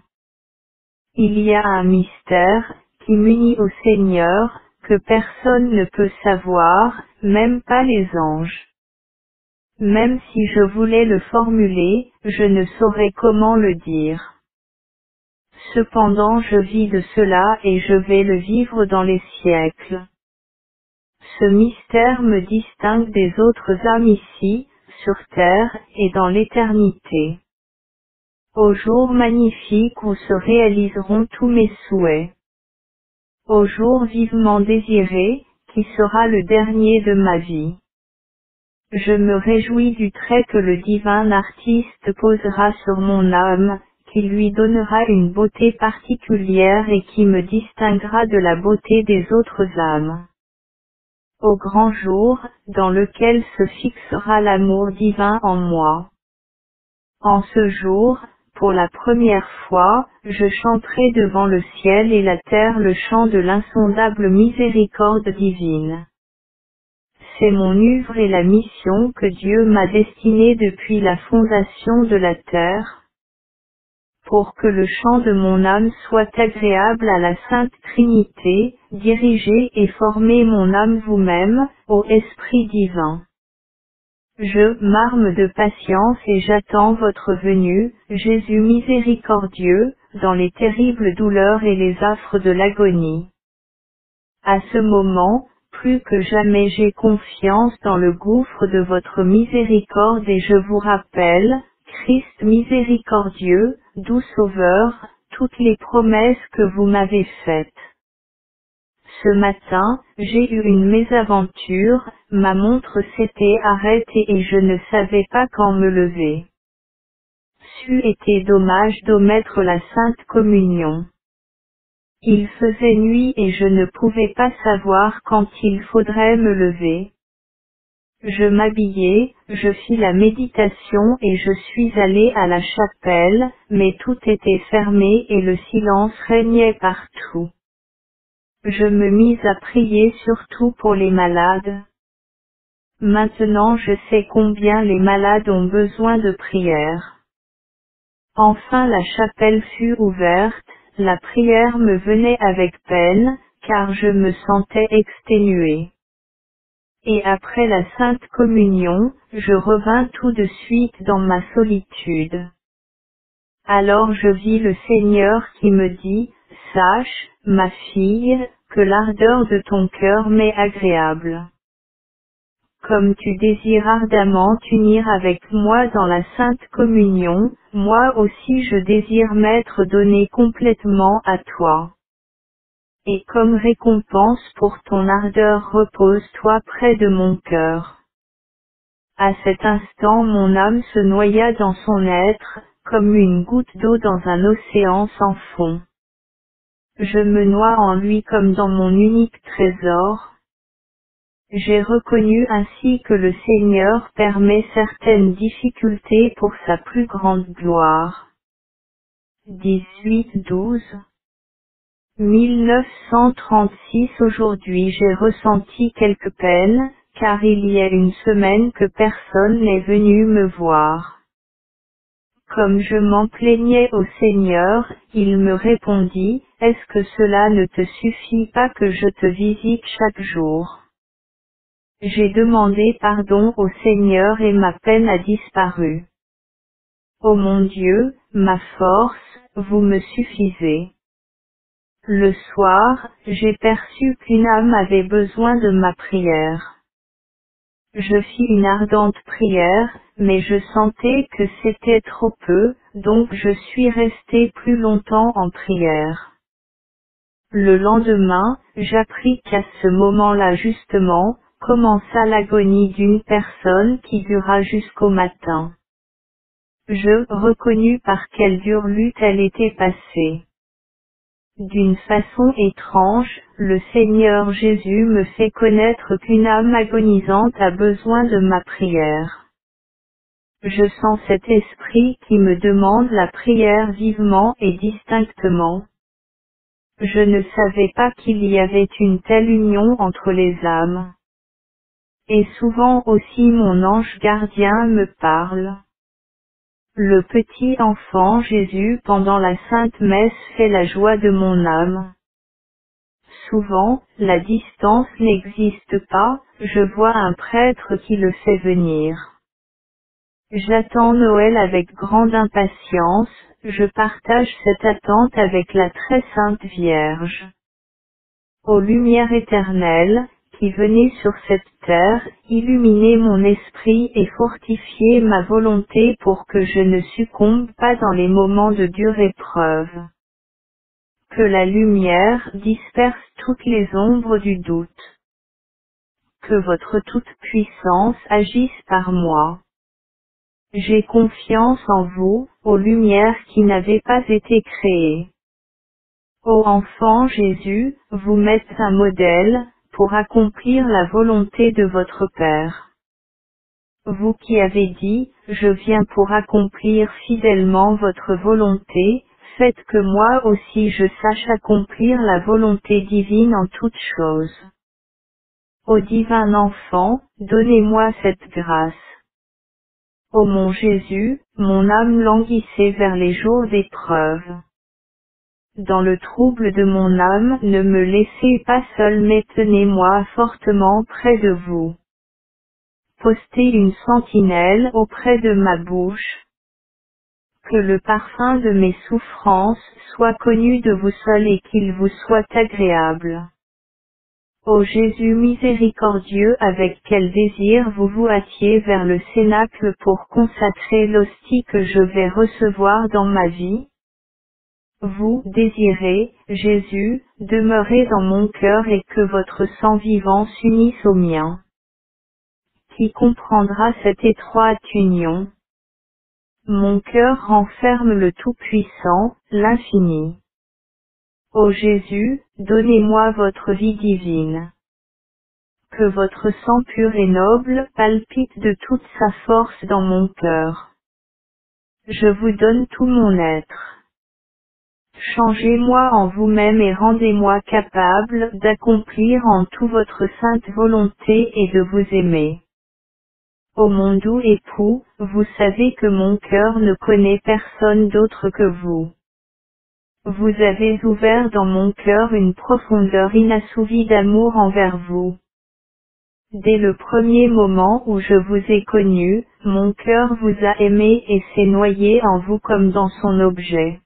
Il y a un mystère, qui m'unit au Seigneur, que personne ne peut savoir, même pas les anges. Même si je voulais le formuler, je ne saurais comment le dire. Cependant je vis de cela et je vais le vivre dans les siècles. Ce mystère me distingue des autres âmes ici, sur terre, et dans l'éternité. Au jour magnifique où se réaliseront tous mes souhaits. Au jour vivement désiré, qui sera le dernier de ma vie. Je me réjouis du trait que le divin artiste posera sur mon âme, qui lui donnera une beauté particulière et qui me distinguera de la beauté des autres âmes. Au grand jour, dans lequel se fixera l'amour divin en moi. En ce jour, pour la première fois, je chanterai devant le ciel et la terre le chant de l'insondable miséricorde divine. C'est mon œuvre et la mission que Dieu m'a destinée depuis la fondation de la terre, pour que le chant de mon âme soit agréable à la Sainte Trinité, dirigez et formez mon âme vous-même, ô Esprit divin. Je m'arme de patience et j'attends votre venue, Jésus miséricordieux, dans les terribles douleurs et les affres de l'agonie. À ce moment, plus que jamais j'ai confiance dans le gouffre de votre miséricorde et je vous rappelle, Christ miséricordieux, doux Sauveur, toutes les promesses que vous m'avez faites. Ce matin, j'ai eu une mésaventure, ma montre s'était arrêtée et je ne savais pas quand me lever. C'eût été dommage d'omettre la Sainte Communion. Il faisait nuit et je ne pouvais pas savoir quand il faudrait me lever. Je m'habillai, je fis la méditation et je suis allé à la chapelle, mais tout était fermé et le silence régnait partout. Je me mis à prier surtout pour les malades. Maintenant je sais combien les malades ont besoin de prière. Enfin la chapelle fut ouverte, la prière me venait avec peine, car je me sentais exténué. Et après la Sainte Communion, je revins tout de suite dans ma solitude. Alors je vis le Seigneur qui me dit, « Sache, ma fille, que l'ardeur de ton cœur m'est agréable. Comme tu désires ardemment t'unir avec moi dans la Sainte Communion, moi aussi je désire m'être donné complètement à toi. Et comme récompense pour ton ardeur repose-toi près de mon cœur. » À cet instant mon âme se noya dans son être, comme une goutte d'eau dans un océan sans fond. Je me noie en lui comme dans mon unique trésor. J'ai reconnu ainsi que le Seigneur permet certaines difficultés pour sa plus grande gloire. 18-12 1936 Aujourd'hui j'ai ressenti quelques peines, car il y a une semaine que personne n'est venu me voir. Comme je m'en plaignais au Seigneur, il me répondit, « Est-ce que cela ne te suffit pas que je te visite chaque jour ?» J'ai demandé pardon au Seigneur et ma peine a disparu. Ô mon Dieu, ma force, vous me suffisez. Le soir, j'ai perçu qu'une âme avait besoin de ma prière. Je fis une ardente prière, mais je sentais que c'était trop peu, donc je suis resté plus longtemps en prière. Le lendemain, j'appris qu'à ce moment-là justement, commença l'agonie d'une personne qui dura jusqu'au matin. Je reconnus par quelle dure lutte elle était passée. D'une façon étrange, le Seigneur Jésus me fait connaître qu'une âme agonisante a besoin de ma prière. Je sens cet esprit qui me demande la prière vivement et distinctement. Je ne savais pas qu'il y avait une telle union entre les âmes. Et souvent aussi mon ange gardien me parle. Le petit enfant Jésus pendant la Sainte Messe fait la joie de mon âme. Souvent, la distance n'existe pas, je vois un prêtre qui le fait venir. J'attends Noël avec grande impatience, je partage cette attente avec la très sainte Vierge. Ô lumière éternelle, qui venez sur cette terre, illuminez mon esprit et fortifiez ma volonté pour que je ne succombe pas dans les moments de dure épreuve. Que la lumière disperse toutes les ombres du doute. Que votre toute-puissance agisse par moi. J'ai confiance en vous, ô lumière qui n'avez pas été créée. Ô enfant Jésus, vous m'êtes un modèle, pour accomplir la volonté de votre Père. Vous qui avez dit, je viens pour accomplir fidèlement votre volonté, faites que moi aussi je sache accomplir la volonté divine en toutes choses. Ô divin enfant, donnez-moi cette grâce. Ô mon Jésus, mon âme languissait vers les jours d'épreuve. Dans le trouble de mon âme, ne me laissez pas seul mais tenez-moi fortement près de vous. Postez une sentinelle auprès de ma bouche. Que le parfum de mes souffrances soit connu de vous seul et qu'il vous soit agréable. Ô Jésus miséricordieux, avec quel désir vous vous hâtiez vers le cénacle pour consacrer l'hostie que je vais recevoir dans ma vie? Vous désirez, Jésus, demeurer dans mon cœur et que votre sang vivant s'unisse au mien. Qui comprendra cette étroite union? Mon cœur renferme le Tout-Puissant, l'Infini. Ô Jésus, donnez-moi votre vie divine. Que votre sang pur et noble palpite de toute sa force dans mon cœur. Je vous donne tout mon être. Changez-moi en vous-même et rendez-moi capable d'accomplir en tout votre sainte volonté et de vous aimer. Ô mon doux époux, vous savez que mon cœur ne connaît personne d'autre que vous. Vous avez ouvert dans mon cœur une profondeur inassouvie d'amour envers vous. Dès le premier moment où je vous ai connu, mon cœur vous a aimé et s'est noyé en vous comme dans son objet.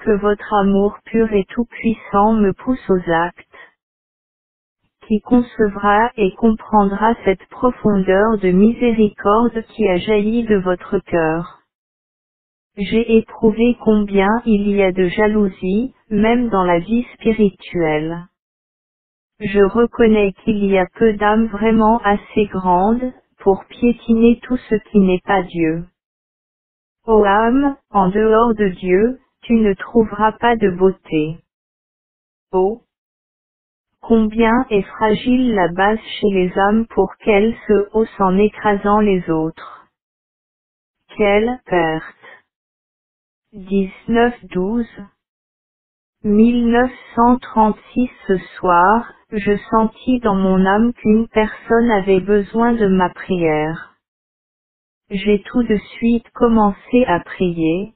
Que votre amour pur et tout-puissant me pousse aux actes. Qui concevra et comprendra cette profondeur de miséricorde qui a jailli de votre cœur? J'ai éprouvé combien il y a de jalousie, même dans la vie spirituelle. Je reconnais qu'il y a peu d'âmes vraiment assez grandes, pour piétiner tout ce qui n'est pas Dieu. Ô âme, en dehors de Dieu, tu ne trouveras pas de beauté. Oh! Combien est fragile la base chez les âmes pour qu'elles se haussent en écrasant les autres. Quelle perte! 19-12 1936. Ce soir, je sentis dans mon âme qu'une personne avait besoin de ma prière. J'ai tout de suite commencé à prier.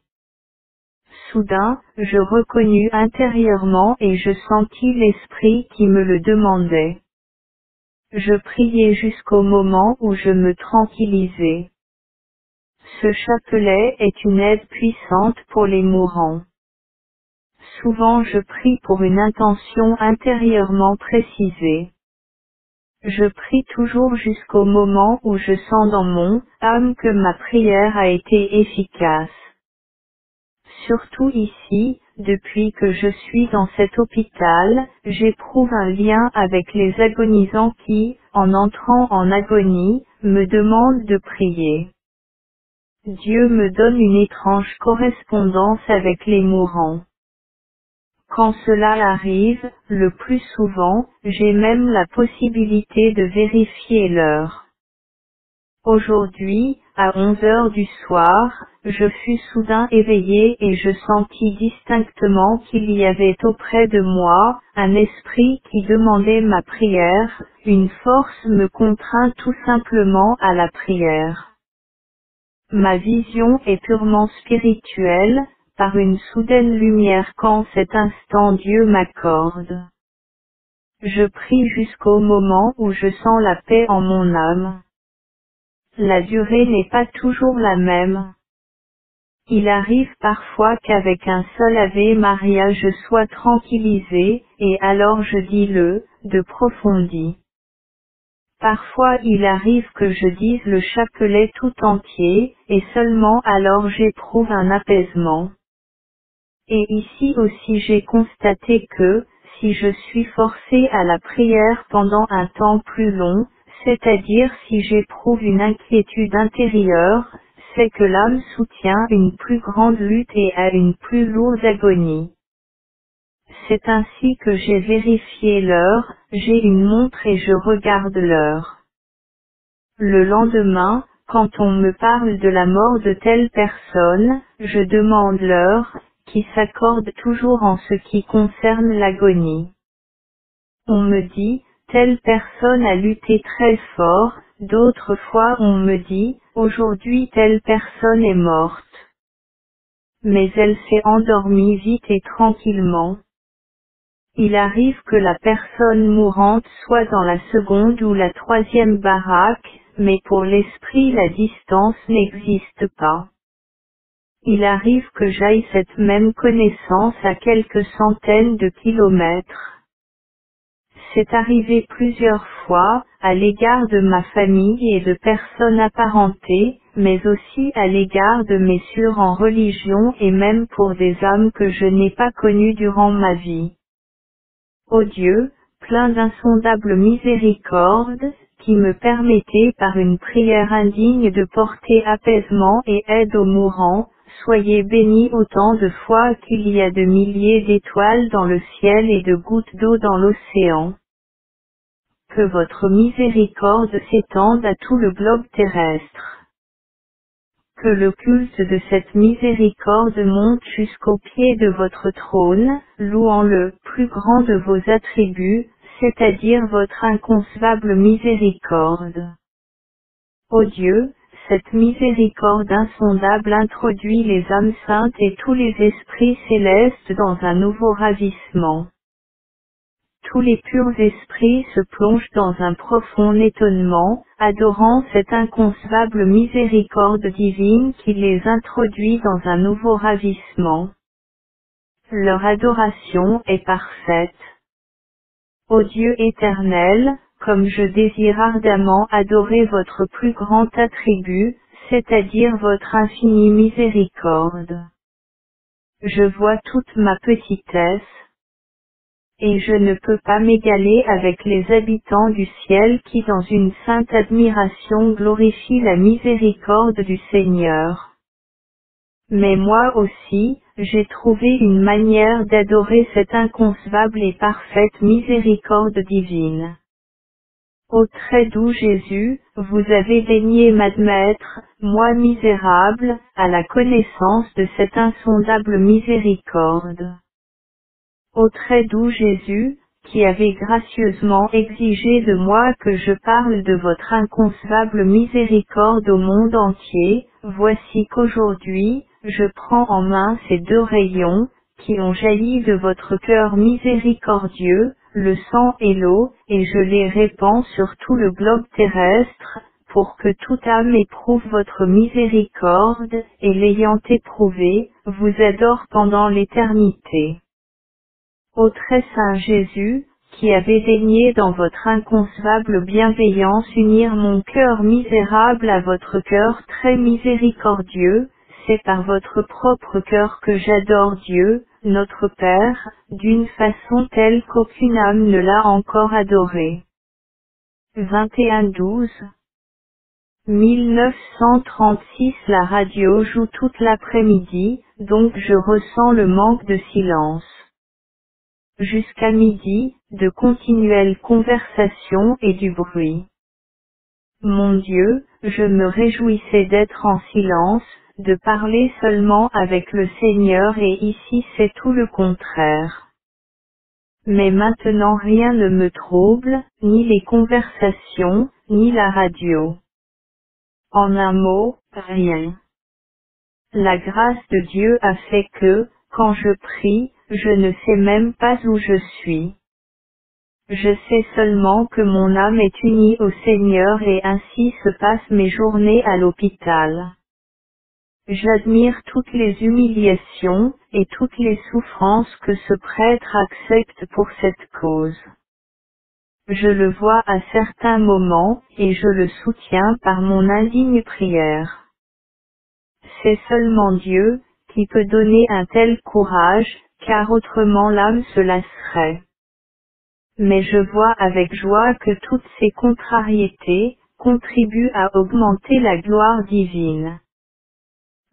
Soudain, je reconnus intérieurement et je sentis l'esprit qui me le demandait. Je priais jusqu'au moment où je me tranquillisais. Ce chapelet est une aide puissante pour les mourants. Souvent je prie pour une intention intérieurement précisée. Je prie toujours jusqu'au moment où je sens dans mon âme que ma prière a été efficace. Surtout ici, depuis que je suis dans cet hôpital, j'éprouve un lien avec les agonisants qui, en entrant en agonie, me demandent de prier. Dieu me donne une étrange correspondance avec les mourants. Quand cela arrive, le plus souvent, j'ai même la possibilité de vérifier l'heure. Aujourd'hui, à 11 heures du soir, je fus soudain éveillé et je sentis distinctement qu'il y avait auprès de moi, un esprit qui demandait ma prière, une force me contraint tout simplement à la prière. Ma vision est purement spirituelle, par une soudaine lumière qu'en cet instant Dieu m'accorde. Je prie jusqu'au moment où je sens la paix en mon âme. La durée n'est pas toujours la même. Il arrive parfois qu'avec un seul Ave Maria je sois tranquillisé, et alors je dis de Profondis. Parfois il arrive que je dise le chapelet tout entier, et seulement alors j'éprouve un apaisement. Et ici aussi j'ai constaté que, si je suis forcé à la prière pendant un temps plus long, c'est-à-dire si j'éprouve une inquiétude intérieure, c'est que l'âme soutient une plus grande lutte et a une plus lourde agonie. C'est ainsi que j'ai vérifié l'heure, j'ai une montre et je regarde l'heure. Le lendemain, quand on me parle de la mort de telle personne, je demande l'heure, qui s'accorde toujours en ce qui concerne l'agonie. On me dit, telle personne a lutté très fort, d'autres fois on me dit, aujourd'hui telle personne est morte. Mais elle s'est endormie vite et tranquillement. Il arrive que la personne mourante soit dans la seconde ou la troisième baraque, mais pour l'esprit la distance n'existe pas. il arrive que j'aille cette même connaissance à quelques centaines de kilomètres. C'est arrivé plusieurs fois, à l'égard de ma famille et de personnes apparentées, mais aussi à l'égard de mes sœurs en religion et même pour des âmes que je n'ai pas connues durant ma vie. Ô Dieu, plein d'insondables miséricordes, qui me permettez par une prière indigne de porter apaisement et aide aux mourants, soyez bénis autant de fois qu'il y a de milliers d'étoiles dans le ciel et de gouttes d'eau dans l'océan. Que votre miséricorde s'étende à tout le globe terrestre. Que le culte de cette miséricorde monte jusqu'au pied de votre trône, louant le plus grand de vos attributs, c'est-à-dire votre inconcevable miséricorde. Ô Dieu, cette miséricorde insondable introduit les âmes saintes et tous les esprits célestes dans un nouveau ravissement. Tous les purs esprits se plongent dans un profond étonnement, adorant cette inconcevable miséricorde divine qui les introduit dans un nouveau ravissement. Leur adoration est parfaite. Ô Dieu éternel, comme je désire ardemment adorer votre plus grand attribut, c'est-à-dire votre infinie miséricorde. Je vois toute ma petitesse, et je ne peux pas m'égaler avec les habitants du ciel qui dans une sainte admiration glorifient la miséricorde du Seigneur. Mais moi aussi, j'ai trouvé une manière d'adorer cette inconcevable et parfaite miséricorde divine. Ô très doux Jésus, vous avez daigné m'admettre, moi misérable, à la connaissance de cette insondable miséricorde. Ô très doux Jésus, qui avez gracieusement exigé de moi que je parle de votre inconcevable miséricorde au monde entier, voici qu'aujourd'hui, je prends en main ces deux rayons, qui ont jailli de votre cœur miséricordieux, le sang et l'eau, et je les répands sur tout le globe terrestre, pour que toute âme éprouve votre miséricorde, et l'ayant éprouvée, vous adore pendant l'éternité. Ô très saint Jésus, qui avez daigné dans votre inconcevable bienveillance unir mon cœur misérable à votre cœur très miséricordieux, c'est par votre propre cœur que j'adore Dieu, notre Père, d'une façon telle qu'aucune âme ne l'a encore adoré. 21-12 1936 La radio joue toute l'après-midi, donc je ressens le manque de silence. Jusqu'à midi, de continuelles conversations et du bruit. Mon Dieu, je me réjouissais d'être en silence, de parler seulement avec le Seigneur et ici c'est tout le contraire. Mais maintenant rien ne me trouble, ni les conversations, ni la radio. En un mot, rien. La grâce de Dieu a fait que, quand je prie, je ne sais même pas où je suis. Je sais seulement que mon âme est unie au Seigneur et ainsi se passent mes journées à l'hôpital. J'admire toutes les humiliations et toutes les souffrances que ce prêtre accepte pour cette cause. Je le vois à certains moments, et je le soutiens par mon indigne prière. C'est seulement Dieu, qui peut donner un tel courage, car autrement l'âme se lasserait. Mais je vois avec joie que toutes ces contrariétés contribuent à augmenter la gloire divine.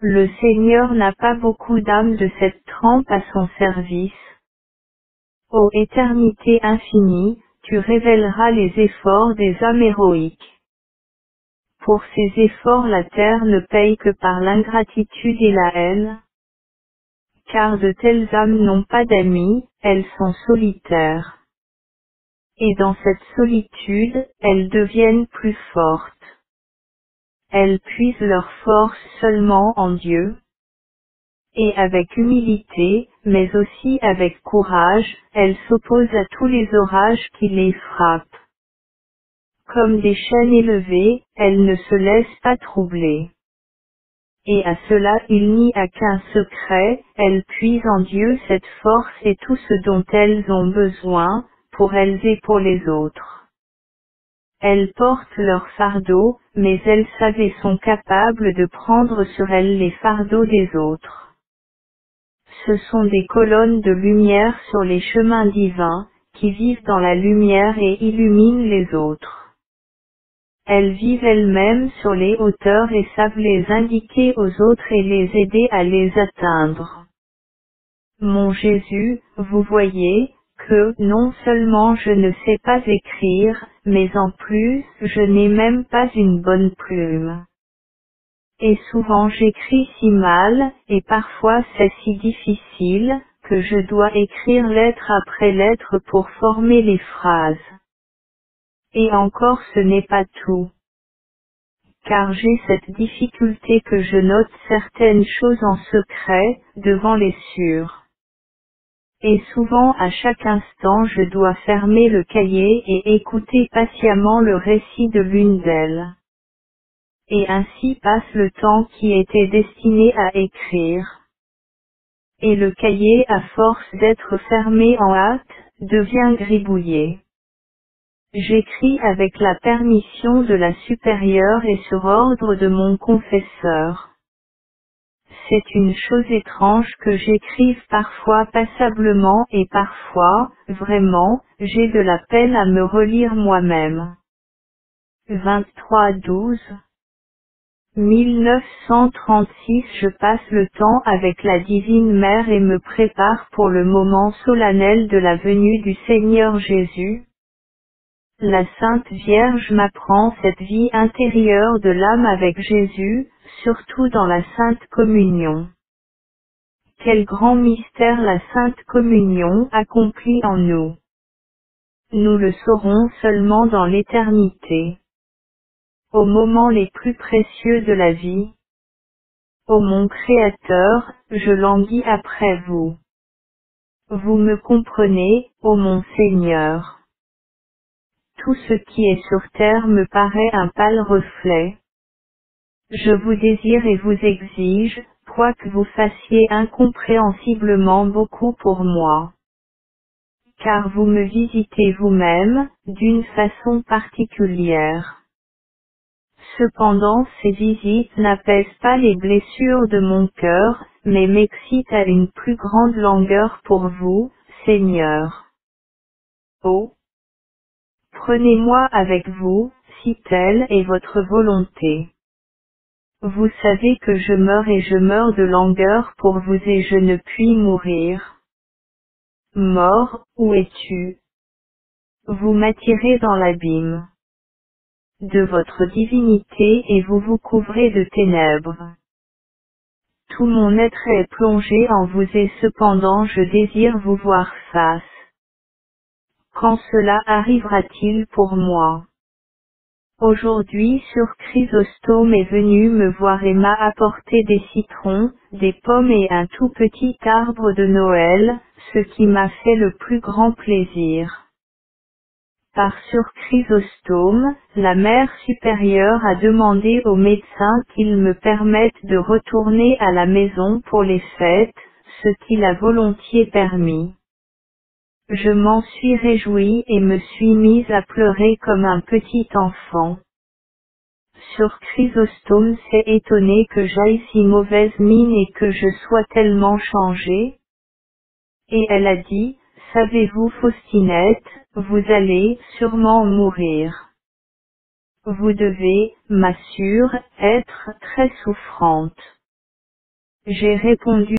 Le Seigneur n'a pas beaucoup d'âmes de cette trempe à son service. Ô éternité infinie, tu révéleras les efforts des âmes héroïques. Pour ces efforts la terre ne paye que par l'ingratitude et la haine. Car de telles âmes n'ont pas d'amis, elles sont solitaires. Et dans cette solitude, elles deviennent plus fortes. Elles puisent leur force seulement en Dieu. Et avec humilité, mais aussi avec courage, elles s'opposent à tous les orages qui les frappent. Comme des chênes élevés, elles ne se laissent pas troubler. Et à cela il n'y a qu'un secret, elles puisent en Dieu cette force et tout ce dont elles ont besoin, pour elles et pour les autres. Elles portent leur fardeau, mais elles savent et sont capables de prendre sur elles les fardeaux des autres. Ce sont des colonnes de lumière sur les chemins divins, qui vivent dans la lumière et illuminent les autres. Elles vivent elles-mêmes sur les hauteurs et savent les indiquer aux autres et les aider à les atteindre. Mon Jésus, vous voyez, que non seulement je ne sais pas écrire, mais en plus, je n'ai même pas une bonne plume. Et souvent j'écris si mal, et parfois c'est si difficile, que je dois écrire lettre après lettre pour former les phrases. Et encore ce n'est pas tout. Car j'ai cette difficulté que je note certaines choses en secret, devant les sûrs. Et souvent à chaque instant je dois fermer le cahier et écouter patiemment le récit de l'une d'elles. Et ainsi passe le temps qui était destiné à écrire. Et le cahier à force d'être fermé en hâte, devient gribouillé. J'écris avec la permission de la supérieure et sur ordre de mon confesseur. C'est une chose étrange que j'écrive parfois passablement et parfois, vraiment, j'ai de la peine à me relire moi-même. 23-12 1936 Je passe le temps avec la Divine Mère et me prépare pour le moment solennel de la venue du Seigneur Jésus. La Sainte Vierge m'apprend cette vie intérieure de l'âme avec Jésus, surtout dans la Sainte Communion. Quel grand mystère la Sainte Communion accomplit en nous. Nous le saurons seulement dans l'éternité. Aux moments les plus précieux de la vie. Ô mon Créateur, je languis après vous. Vous me comprenez, ô mon Seigneur. Tout ce qui est sur terre me paraît un pâle reflet. Je vous désire et vous exige, quoique vous fassiez incompréhensiblement beaucoup pour moi. Car vous me visitez vous-même, d'une façon particulière. Cependant ces visites n'apaisent pas les blessures de mon cœur, mais m'excitent à une plus grande langueur pour vous, Seigneur. Oh! Prenez-moi avec vous, si telle est votre volonté. Vous savez que je meurs et je meurs de langueur pour vous et je ne puis mourir. Mort, où es-tu? Vous m'attirez dans l'abîme de votre divinité et vous vous couvrez de ténèbres. Tout mon être est plongé en vous et cependant je désire vous voir face. Quand cela arrivera-t-il pour moi? Aujourd'hui Chrysostome est venu me voir et m'a apporté des citrons, des pommes et un tout petit arbre de Noël, ce qui m'a fait le plus grand plaisir. Par Chrysostome, la Mère supérieure a demandé au médecin qu'il me permette de retourner à la maison pour les fêtes, ce qu'il a volontiers permis. Je m'en suis réjouie et me suis mise à pleurer comme un petit enfant. Chrysostome s'est étonné que j'aille si mauvaise mine et que je sois tellement changée. Et elle a dit, savez-vous Faustinette, vous allez sûrement mourir. Vous devez, m'assure, être très souffrante. J'ai répondu